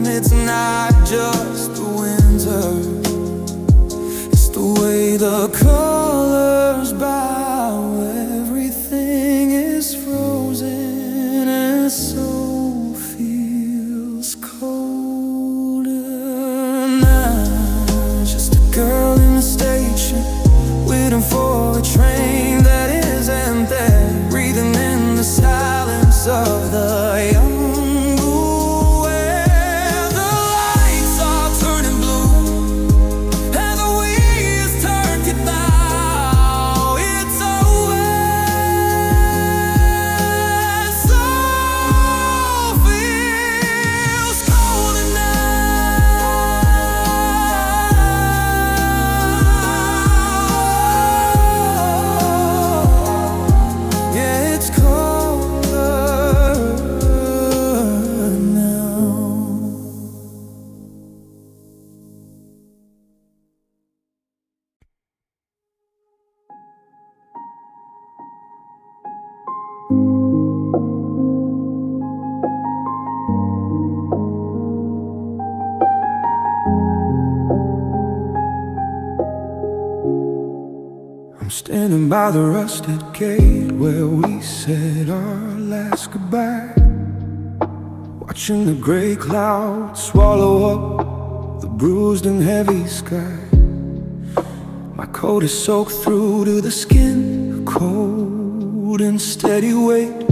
[SPEAKER 2] It's not just the winter, it's the way the colors bow. Everything is frozen and so feels colder now. Just a girl in the station, waiting for a train that isn't there, breathing in the silence of the young blue air. The lights are turning blue and the wheels turn to now. It's over, so feels colder now. Yeah, it's colder now. I'm standing by the rusted gate where we said our last goodbye, watching the gray clouds swallow up the bruised and heavy sky. My coat is soaked through to the skin, a cold and steady weight,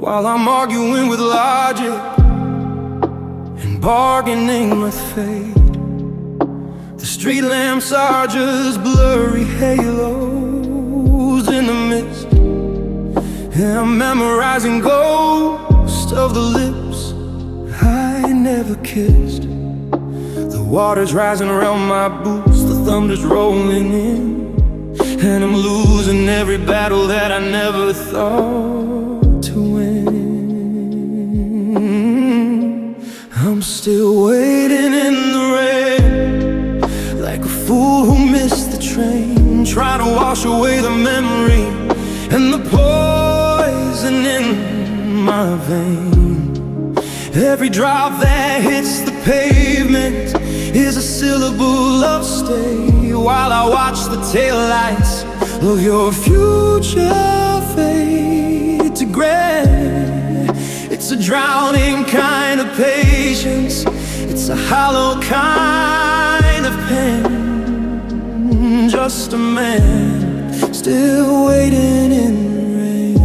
[SPEAKER 2] while I'm arguing with logic and bargaining with fate. The street lamps are just blurry halos in the mist, and I'm memorizing ghosts of the lips I never kissed. The water's rising around my boots, the thunder's rolling in, and I'm losing every battle that I never thought to win. I'm still waiting in the rain, like a fool who missed the train, trying to wash away the memory and the poison in my vein. Every drop that hits the pavement is a syllable of stay, while I watch the taillights of your future fade to gray. It's a drowning kind of patience, it's a hollow kind of pain. Just a man still waiting in the rain.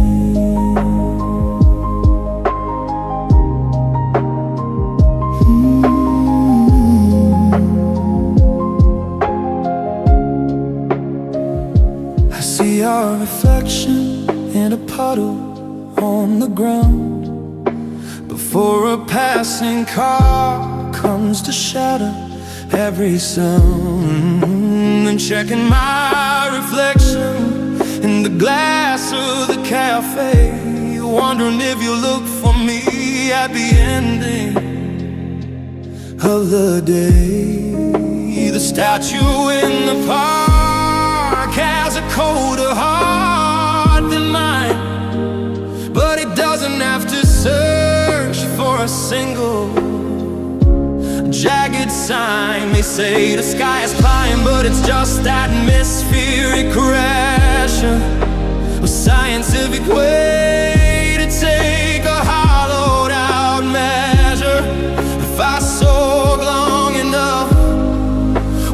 [SPEAKER 2] I see our reflection in a puddle on the ground before a passing car comes to shatter every sound. And checking my reflection in the glass of the cafe, wondering if you look for me at the ending of the day. The statue in the park has a colder heart than mine, but it doesn't have to search for a single jagged sign. They say the sky is flying, but it's just atmospheric pressure, a scientific way to take a hollowed out measure. If I soak long enough,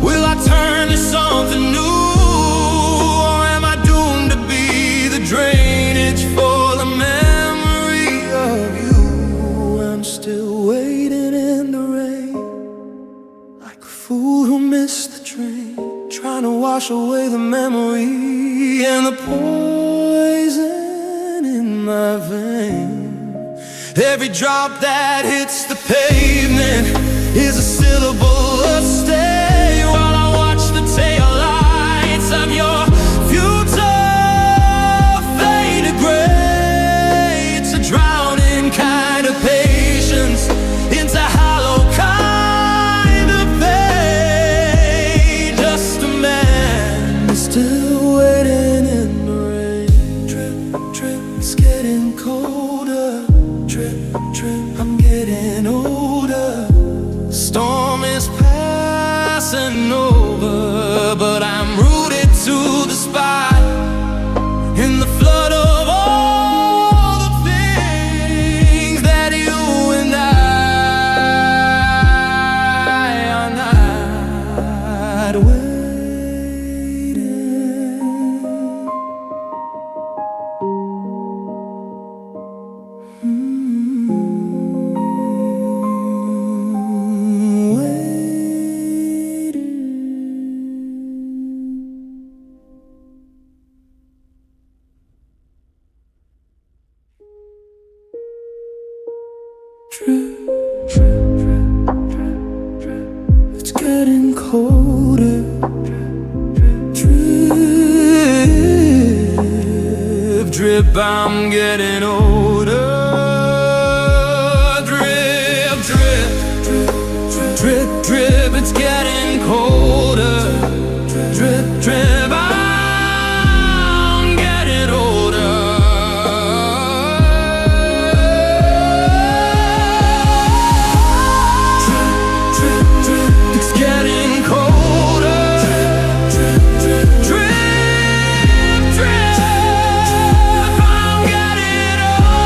[SPEAKER 2] will I turn to something new, or am I doomed to be the drainage for the memory of you? I'm still waiting in the rain, like a fool who missed the train, trying to wash away the memory and the poison in my vein. Every drop that hits the pavement is a syllable of stay, while I watch the taillights of your future fade to gray. It's a drowning kind of patience, it's a hollow kind of pain. Just a man still waiting in the rain. Drip, drip, it's getting colder. Drip, drip, I'm getting older. Storm is passing over, but I'm rooted to the spot in the flood of all the things that you and I are not waiting. Drip, drip, drip, drip, drip. It's getting colder. Drip, drip, I'm getting older. Drip, drip, drip, drip, drip, drip. It's getting colder. Drip, drip, I'm getting older. It's getting colder. Drip, drip, drip, drip. I'm getting older.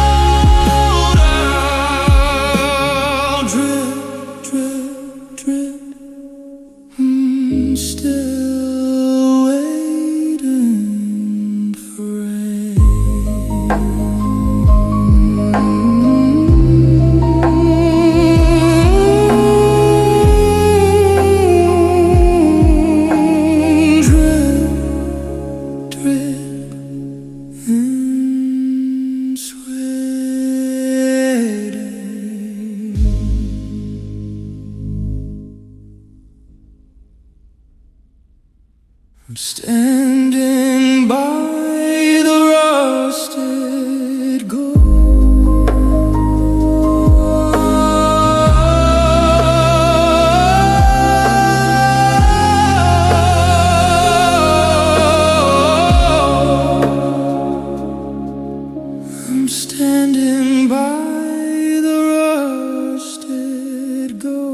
[SPEAKER 2] Standing by the rusted gold. I'm standing by the rusted gold.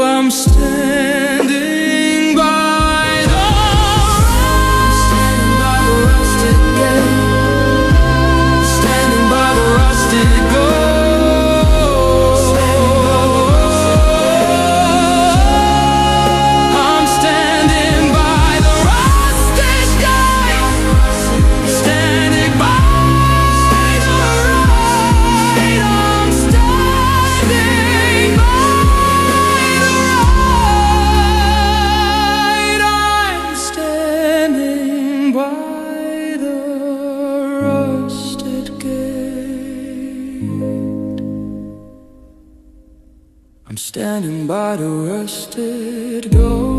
[SPEAKER 2] I'm standing by the rusted gate. Standing by the rusted gold. I'm standing by the rusted gate. Standing by the right. I'm standing by the right. I'm standing by the rusted gate. I'm standing by the rusted door.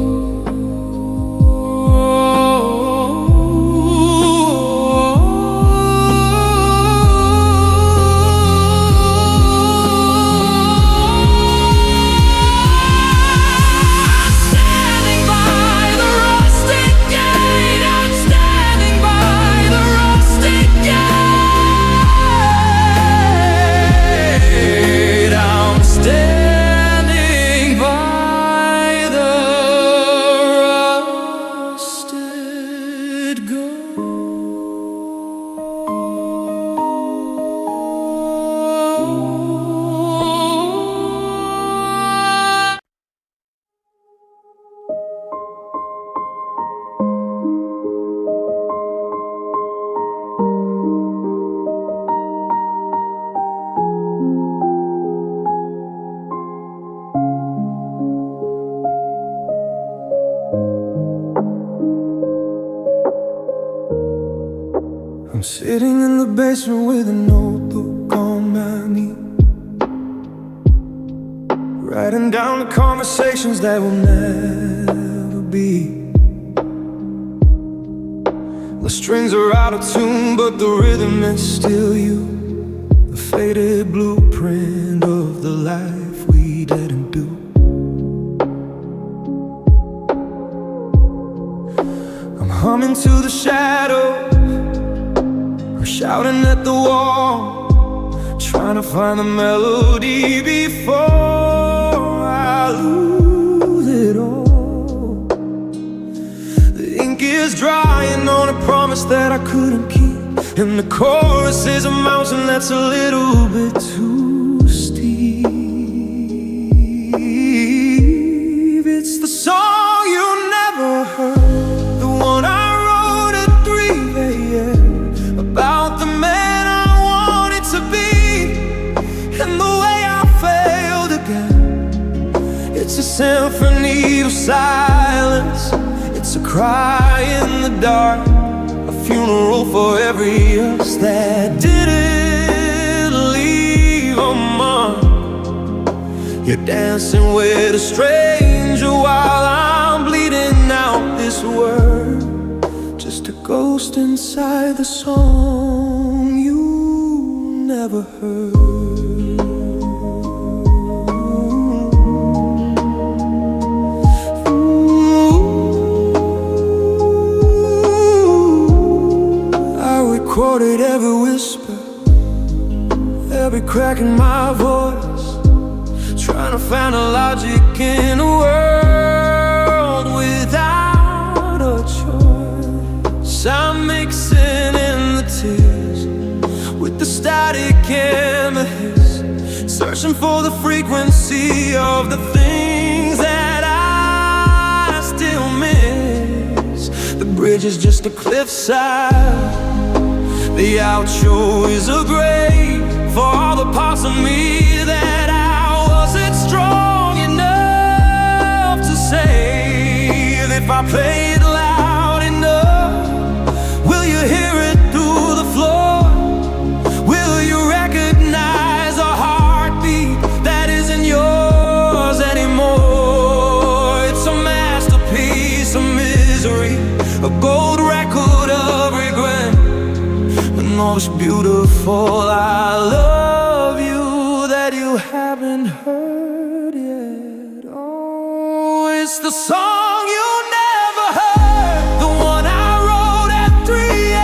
[SPEAKER 2] Standing by the rusted gate. I'm standing by the rusted gate. I'm standing by the rusted gold. I'm sitting in the basement with a notebook on my knee, writing down the conversations that will never be. The strings are out of tune, but the rhythm is still you. The faded blueprint of the life we didn't do. I'm humming to the shadows, I'm shouting at the wall, trying to find the melody before I lose it all. The ink is drying on a promise that I couldn't keep, and the chorus is a mountain that's a little bit too steep. It's the song you never heard, the one I wrote at 3 a.m. about the man I wanted to be, and the way I failed again. It's a symphony of silence, it's a cry in the dark, a funeral for every us that didn't leave a mark. You're dancing with a stranger while I'm bleeding out this word, just a ghost inside the song you never heard. I recorded every whisper, every crack in my voice, trying to find a logic in a world without a choice. I'm mixing in the tears with the static and the hiss, searching for the frequency of the things that I still miss. The bridge is just a cliffside, the outro is a grave for all the parts of me that I wasn't strong enough to save. If I play it loud enough, will you hear it through the floor? Will you recognize a heartbeat that isn't yours anymore? most beautiful I love you that you haven't heard yet. Oh, it's the song you never heard, the one I wrote at 3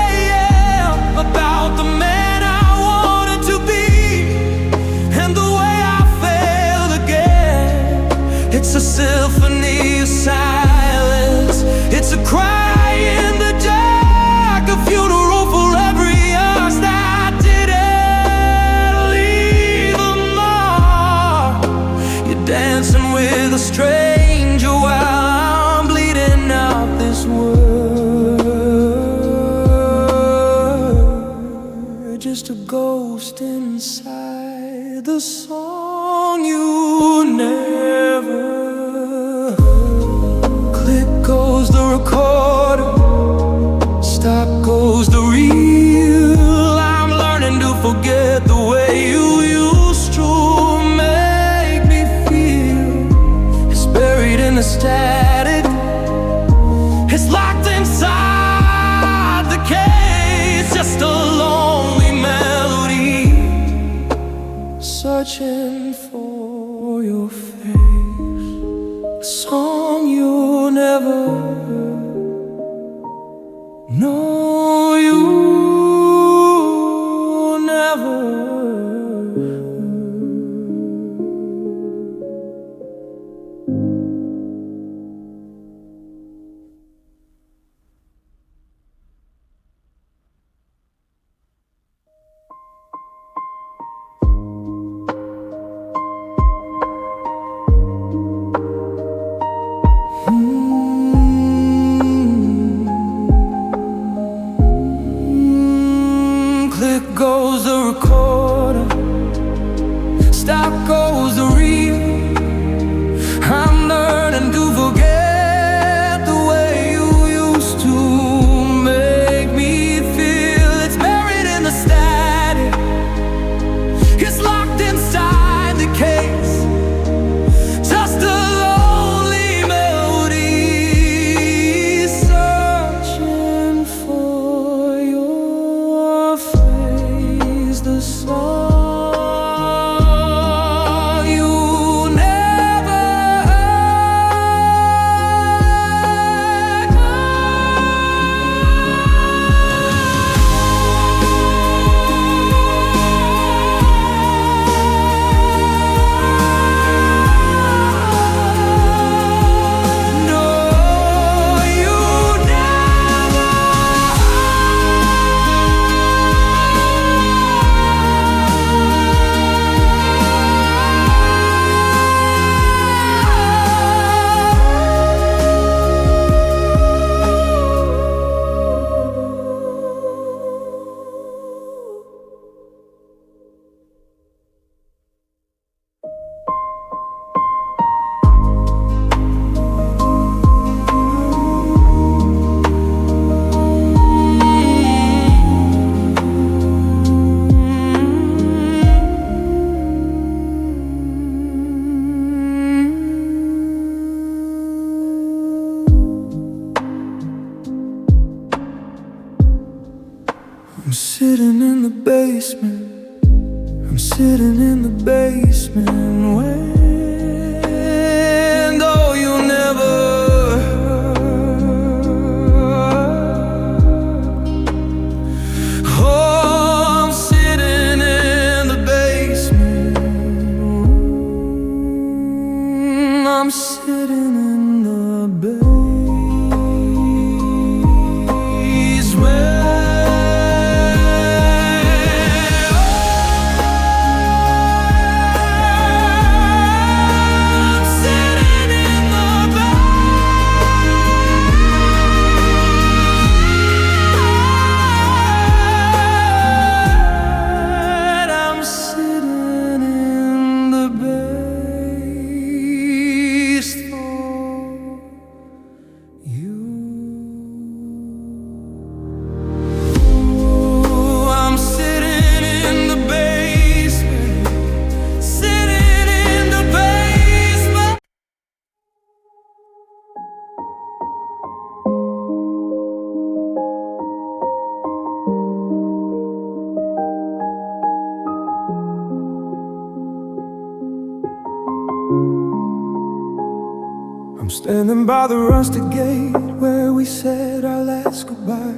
[SPEAKER 2] a.m. about the man I wanted to be and the way I failed again. It's a symphony of silence, it's a cry in the dark, a funeral for every us that didn't leave a mark. You're dancing with a stranger while I'm bleeding out this word. Just a ghost inside the song you never heard. Click goes the recorder, stop goes the reel. I'm learning to forget the way you used to make me feel. It's buried in the static, it's locked inside the case. Just a lonely melody, searching for your face. A song you never heard. No, you never heard. Click goes the recorder, stop goes the reel. I'm learning to forget the way you used to make me feel. It's buried in the static, it's locked inside the case. Just a lonely melody, searching for your face. The song you never No, you I'm sitting in the basement, I'm sitting in the basement when though you never heard. Oh, I'm sitting in the basement, I'm sitting in the basement. Standing by the rusted gate where we said our last goodbye,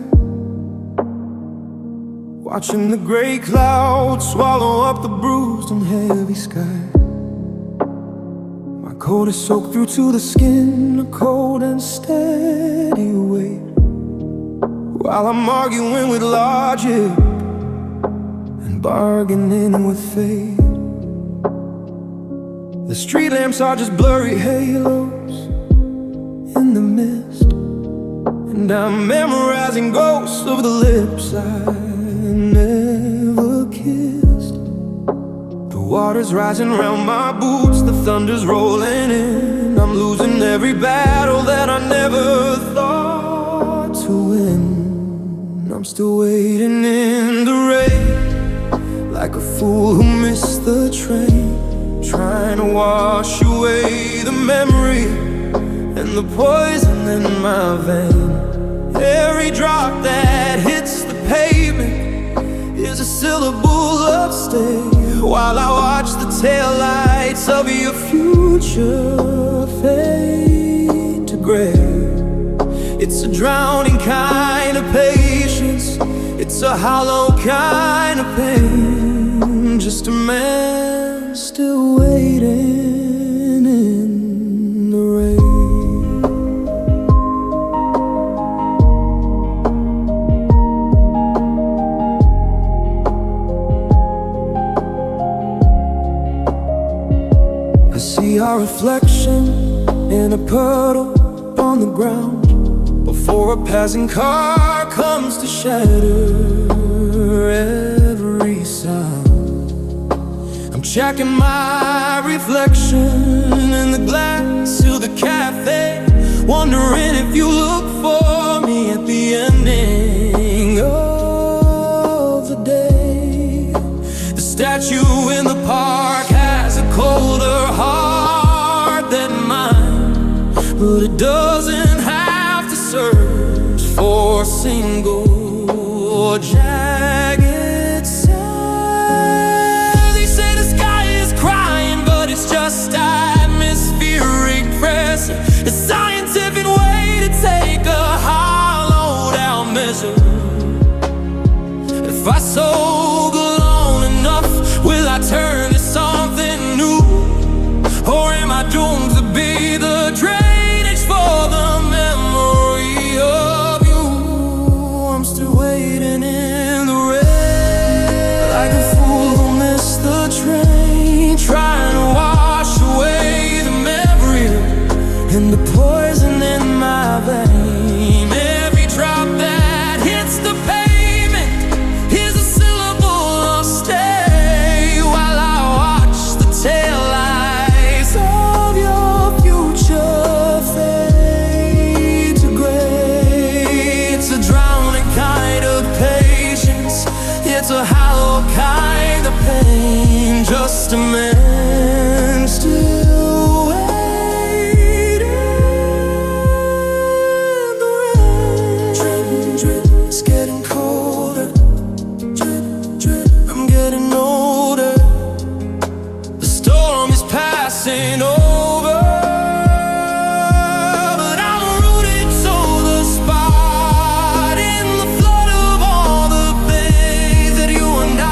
[SPEAKER 2] watching the gray clouds swallow up the bruised and heavy sky. My coat is soaked through to the skin, a cold and steady weight, while I'm arguing with logic and bargaining with fate. The street lamps are just blurry halos in the mist, and I'm memorizing ghosts of the lips I never kissed. The water's rising round my boots, the thunder's rolling in. I'm losing every battle that I never thought to win. I'm still waiting in the rain, like a fool who missed the train, trying to wash away the memory and the poison in my vein. Every drop that hits the pavement is a syllable of stay, while I watch the taillights of your future fade to gray. It's a drowning kind of patience, it's a hollow kind of pain, just a man still waiting in the rain. I see our reflection in a puddle on the ground before a passing car comes to shatter every sound. I'm checking my reflection in the glass to the cafe, wondering if you look for me at the ending of the day. The statue in the park has a colder heart than mine, but it doesn't have to search for a single jagged cell. They say the sky is crying, but it's just atmospheric pressure, a scientific way to take a hollowed out measure. If I soak long enough, will I turn to something new, or am I doomed to be the drainage for the memory of you? I'm still waiting in the rain, like a fool who missed the train, trying to wash away the memory and the poison in my vein. Every drop that hits the pavement is a syllable of stay, while I watch the taillights of your future fade to gray. It's a drowning kind of patience, it's a hollow kind of pain, just a man still waiting in the rain. Drip, drip, it's getting colder. Drip, drip, I'm getting older. The storm is passing over, but I'm rooted to the spot in the flood of all the things that you and I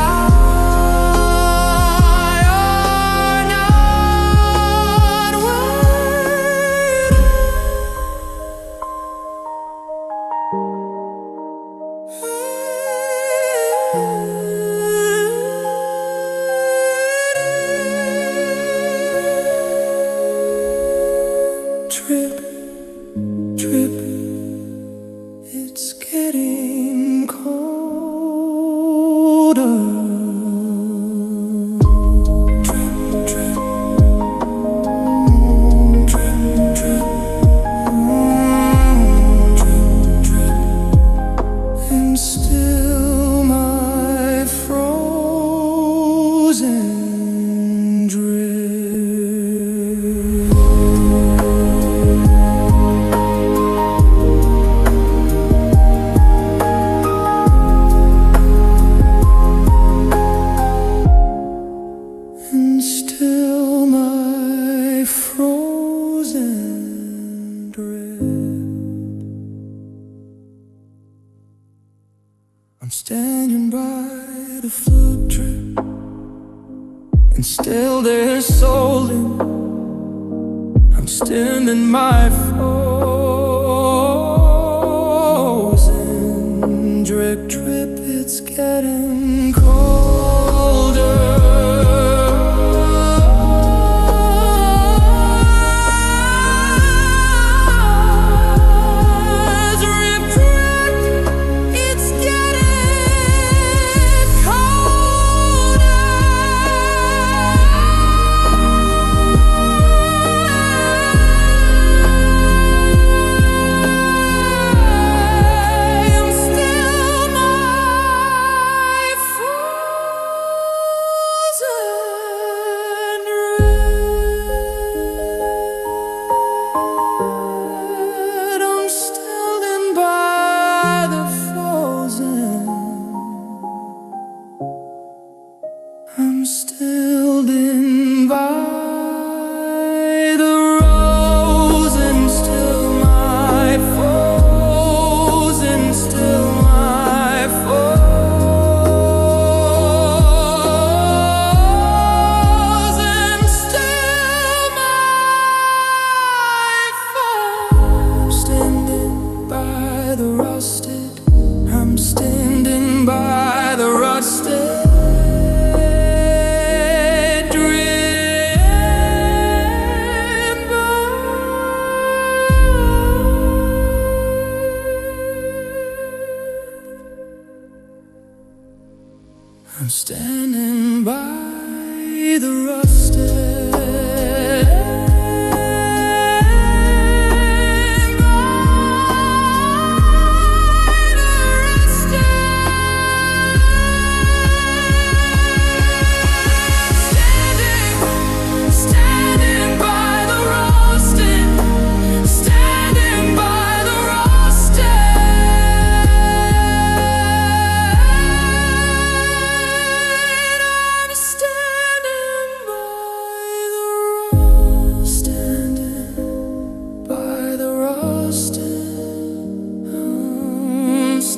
[SPEAKER 2] I'm standing by the foot trip, and still there's soul in. I'm standing by frozen drip, drip, it's getting colder. I'm stilled in by the rose, and still my foes, and still my foes, and still my foes. I'm standing by the rusted, I'm standing by the rusted. I'm standing by the rusted, standing by the rusted, standing by the rusted.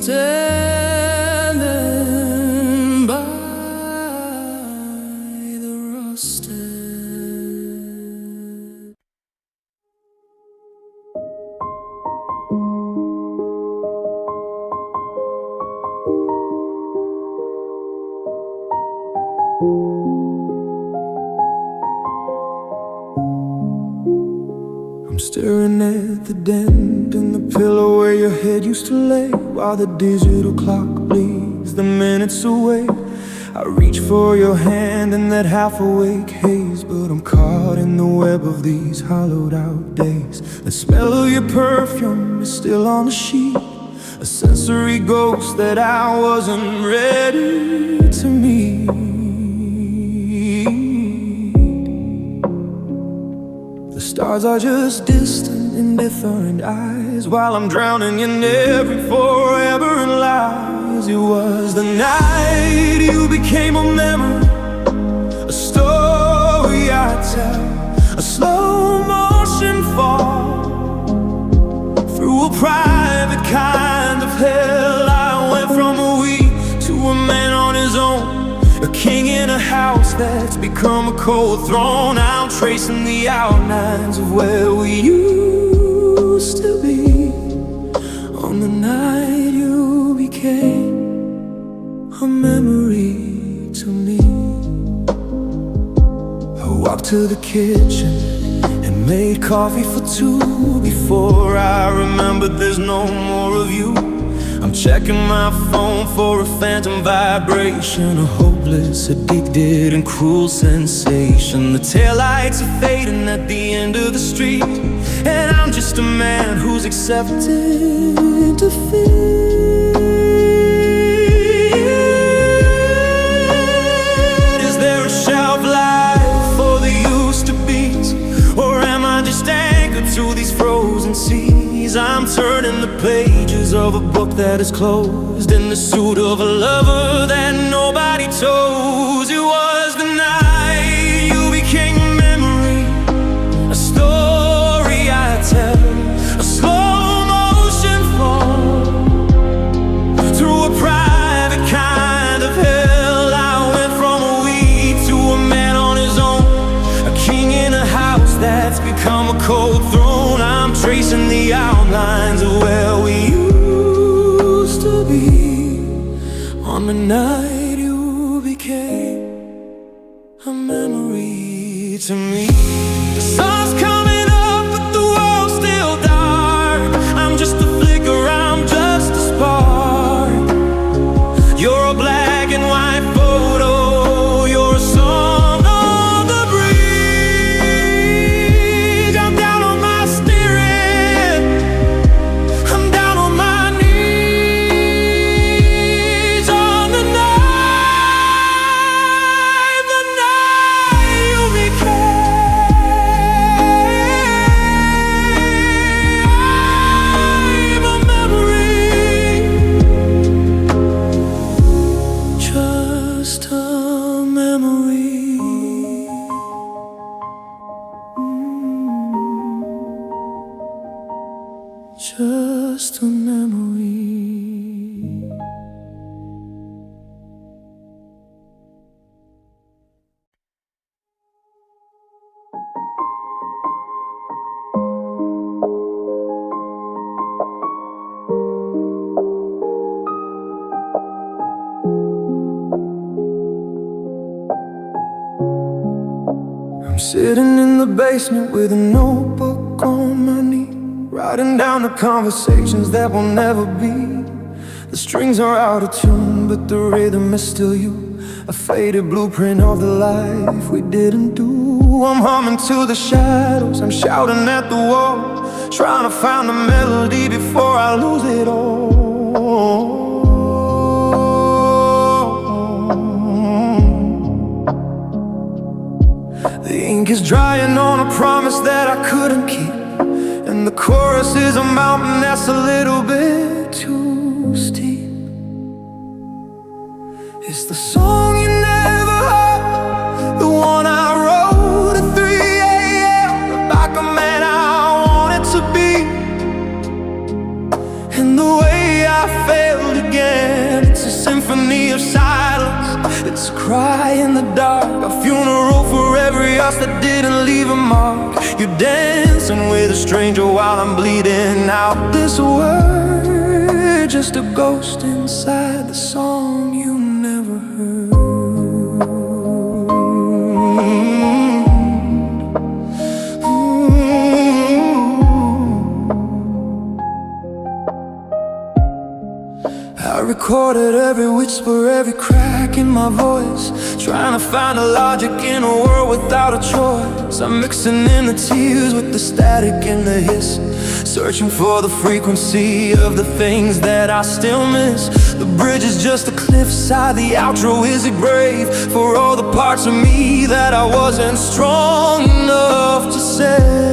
[SPEAKER 2] Standing by the rusted. I'm staring at the dent in the pillow where your head used to lay, while the digital clock bleeds the minutes away. I reach for your hand in that half-awake haze, but I'm caught in the web of these hollowed out days. The smell of your perfume is still on the sheet, a sensory ghost that I wasn't ready to meet. The stars are just distant, indifferent eyes, while I'm drowning in every forever and lies. It was the night you became a memory, a story I tell, a slow motion fall through a private kind of hell. I went from a weak to a man on his own, a king in a house that's become a cold throne. I'm tracing the outlines of where we used to be on the night you became a memory to me. I walked to the kitchen and made coffee for two. Before I remembered there's no more of you. I'm checking my phone for a phantom vibration, a hopeless, addicted and cruel sensation. The taillights are fading at the end of the street, and I'm just a man who's accepted defeat. Is there a shelf life for the used to be's, or am I just anchored to these frozen seas? I'm turning the pages of a book that is closed, in the suit of a lover that nobody chose. It was the night you became a memory, a story I tell, a slow motion fall through a private On the night you became a memory to me. The sun's coming up, but the world's still dark. I'm just a flicker, I'm just a spark. You're a black and white photo, you're a song on the breeze. I'm down on my steering, I'm down on my knees. On the night you became a memory, just a memory. Just a memory. I'm sitting in the basement with a notebook on my knee, writing down the conversations that will never be. The strings are out of tune, but the rhythm is still you. A faded blueprint of the life we didn't do. I'm humming to the shadows, I'm shouting at the wall, trying to find a melody before I lose it all. The ink is drying on a promise that I couldn't keep, and the chorus is a mountain that's a little bit too steep. It's the song you never heard, the one I wrote at 3 a.m. about the man I wanted to be, and the way I failed again. It's a symphony of silence, it's a cry in the dark, a funeral for every us that didn't leave a mark. You're dancing with a stranger while I'm bleeding out. This word, just a ghost inside the song you never heard. I recorded every whisper, every crack in my voice, trying to find a logic in a world without a choice. I'm mixing in the tears with the static and the hiss, searching for the frequency of the things that I still miss. The bridge is just a cliffside, the outro is a grave for all the parts of me that I wasn't strong enough to say.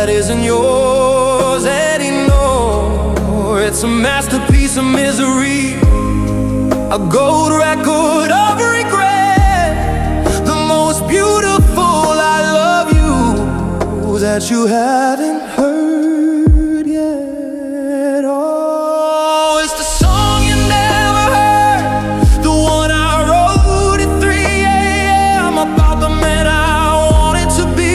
[SPEAKER 2] Isn't yours anymore. It's a masterpiece of misery, a gold record of regret, the most beautiful I love you that you haven't heard yet. Oh, it's the song you never heard, the one I wrote at 3 a.m. about the man I wanted to be,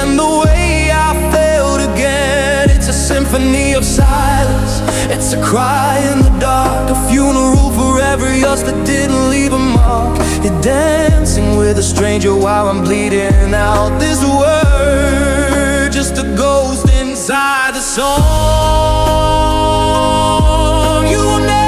[SPEAKER 2] and the way I failed again. It's a symphony of silence, it's a cry in the dark, a funeral for every us that didn't leave a mark. You're dancing with a stranger while I'm bleeding out. This word, just a ghost inside the song you will never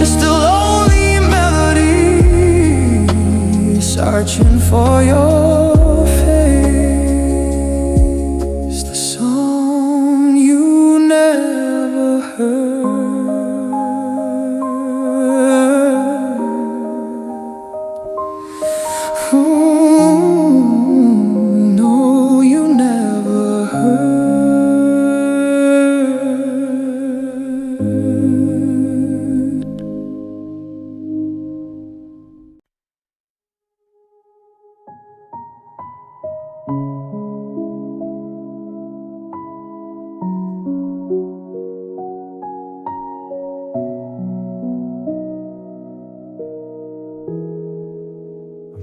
[SPEAKER 2] just a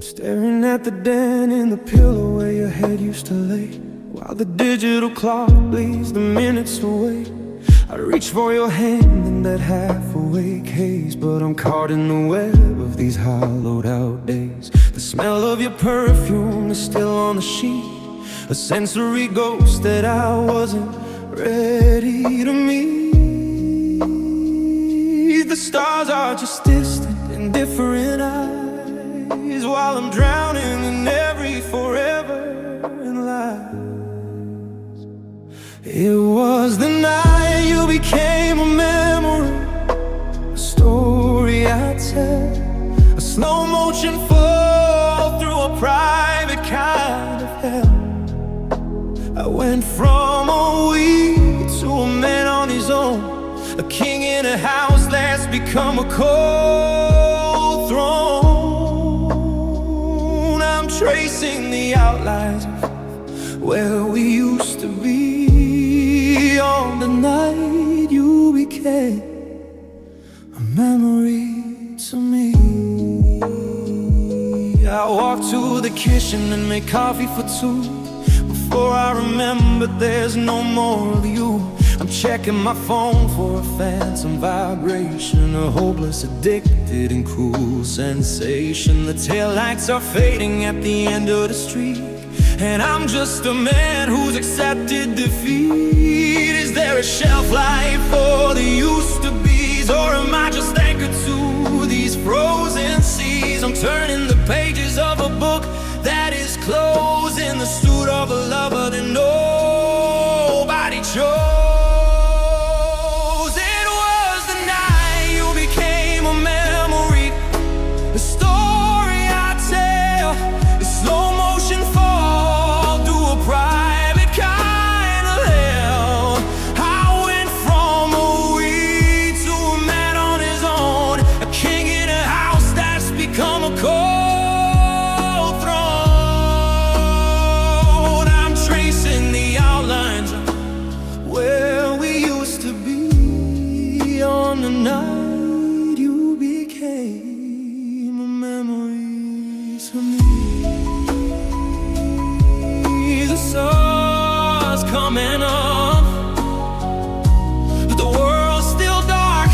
[SPEAKER 2] Staring at the dent in the pillow where your head used to lay, while the digital clock bleeds the minutes away. I reach for your hand in that half-awake haze, but I'm caught in the web of these hollowed out days. The smell of your perfume is still on the sheet, a sensory ghost that I wasn't ready to meet. The stars are just distant and different eyes, while I'm drowning in every forever in lies. It was the night you became a memory, a story I tell, a slow motion fall through a private kind of hell. I went from a weed to a man on his own, a king in a house that's become a cold throne. I'm tracing the outlines of where we used to be on the night you became a memory to me. I walked to the kitchen and made coffee for two. Before I remember, there's no more of you. I'm checking my phone for a phantom vibration, a hopeless, addicted and cruel sensation. The taillights are fading at the end of the street, and I'm just a man who's accepted defeat. Is there a shelf life for the used-to-bes, or am I just anchored to these frozen seas? I'm turning the pages of a book that is closed, in the suit of a lover that nobody chose. It was the night you became a memory, the story I tell, the slow motion fall through a private kind of hell. I went from a weed to a man on his own, a king in a house that's become a cold throne. I'm tracing the outlines of where we used to be on the night you became a memory to me. The sun's coming up, but the world's still dark.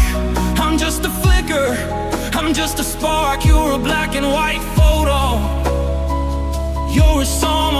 [SPEAKER 2] I'm just a flicker, I'm just a spark. You're a black and white photo, you're a song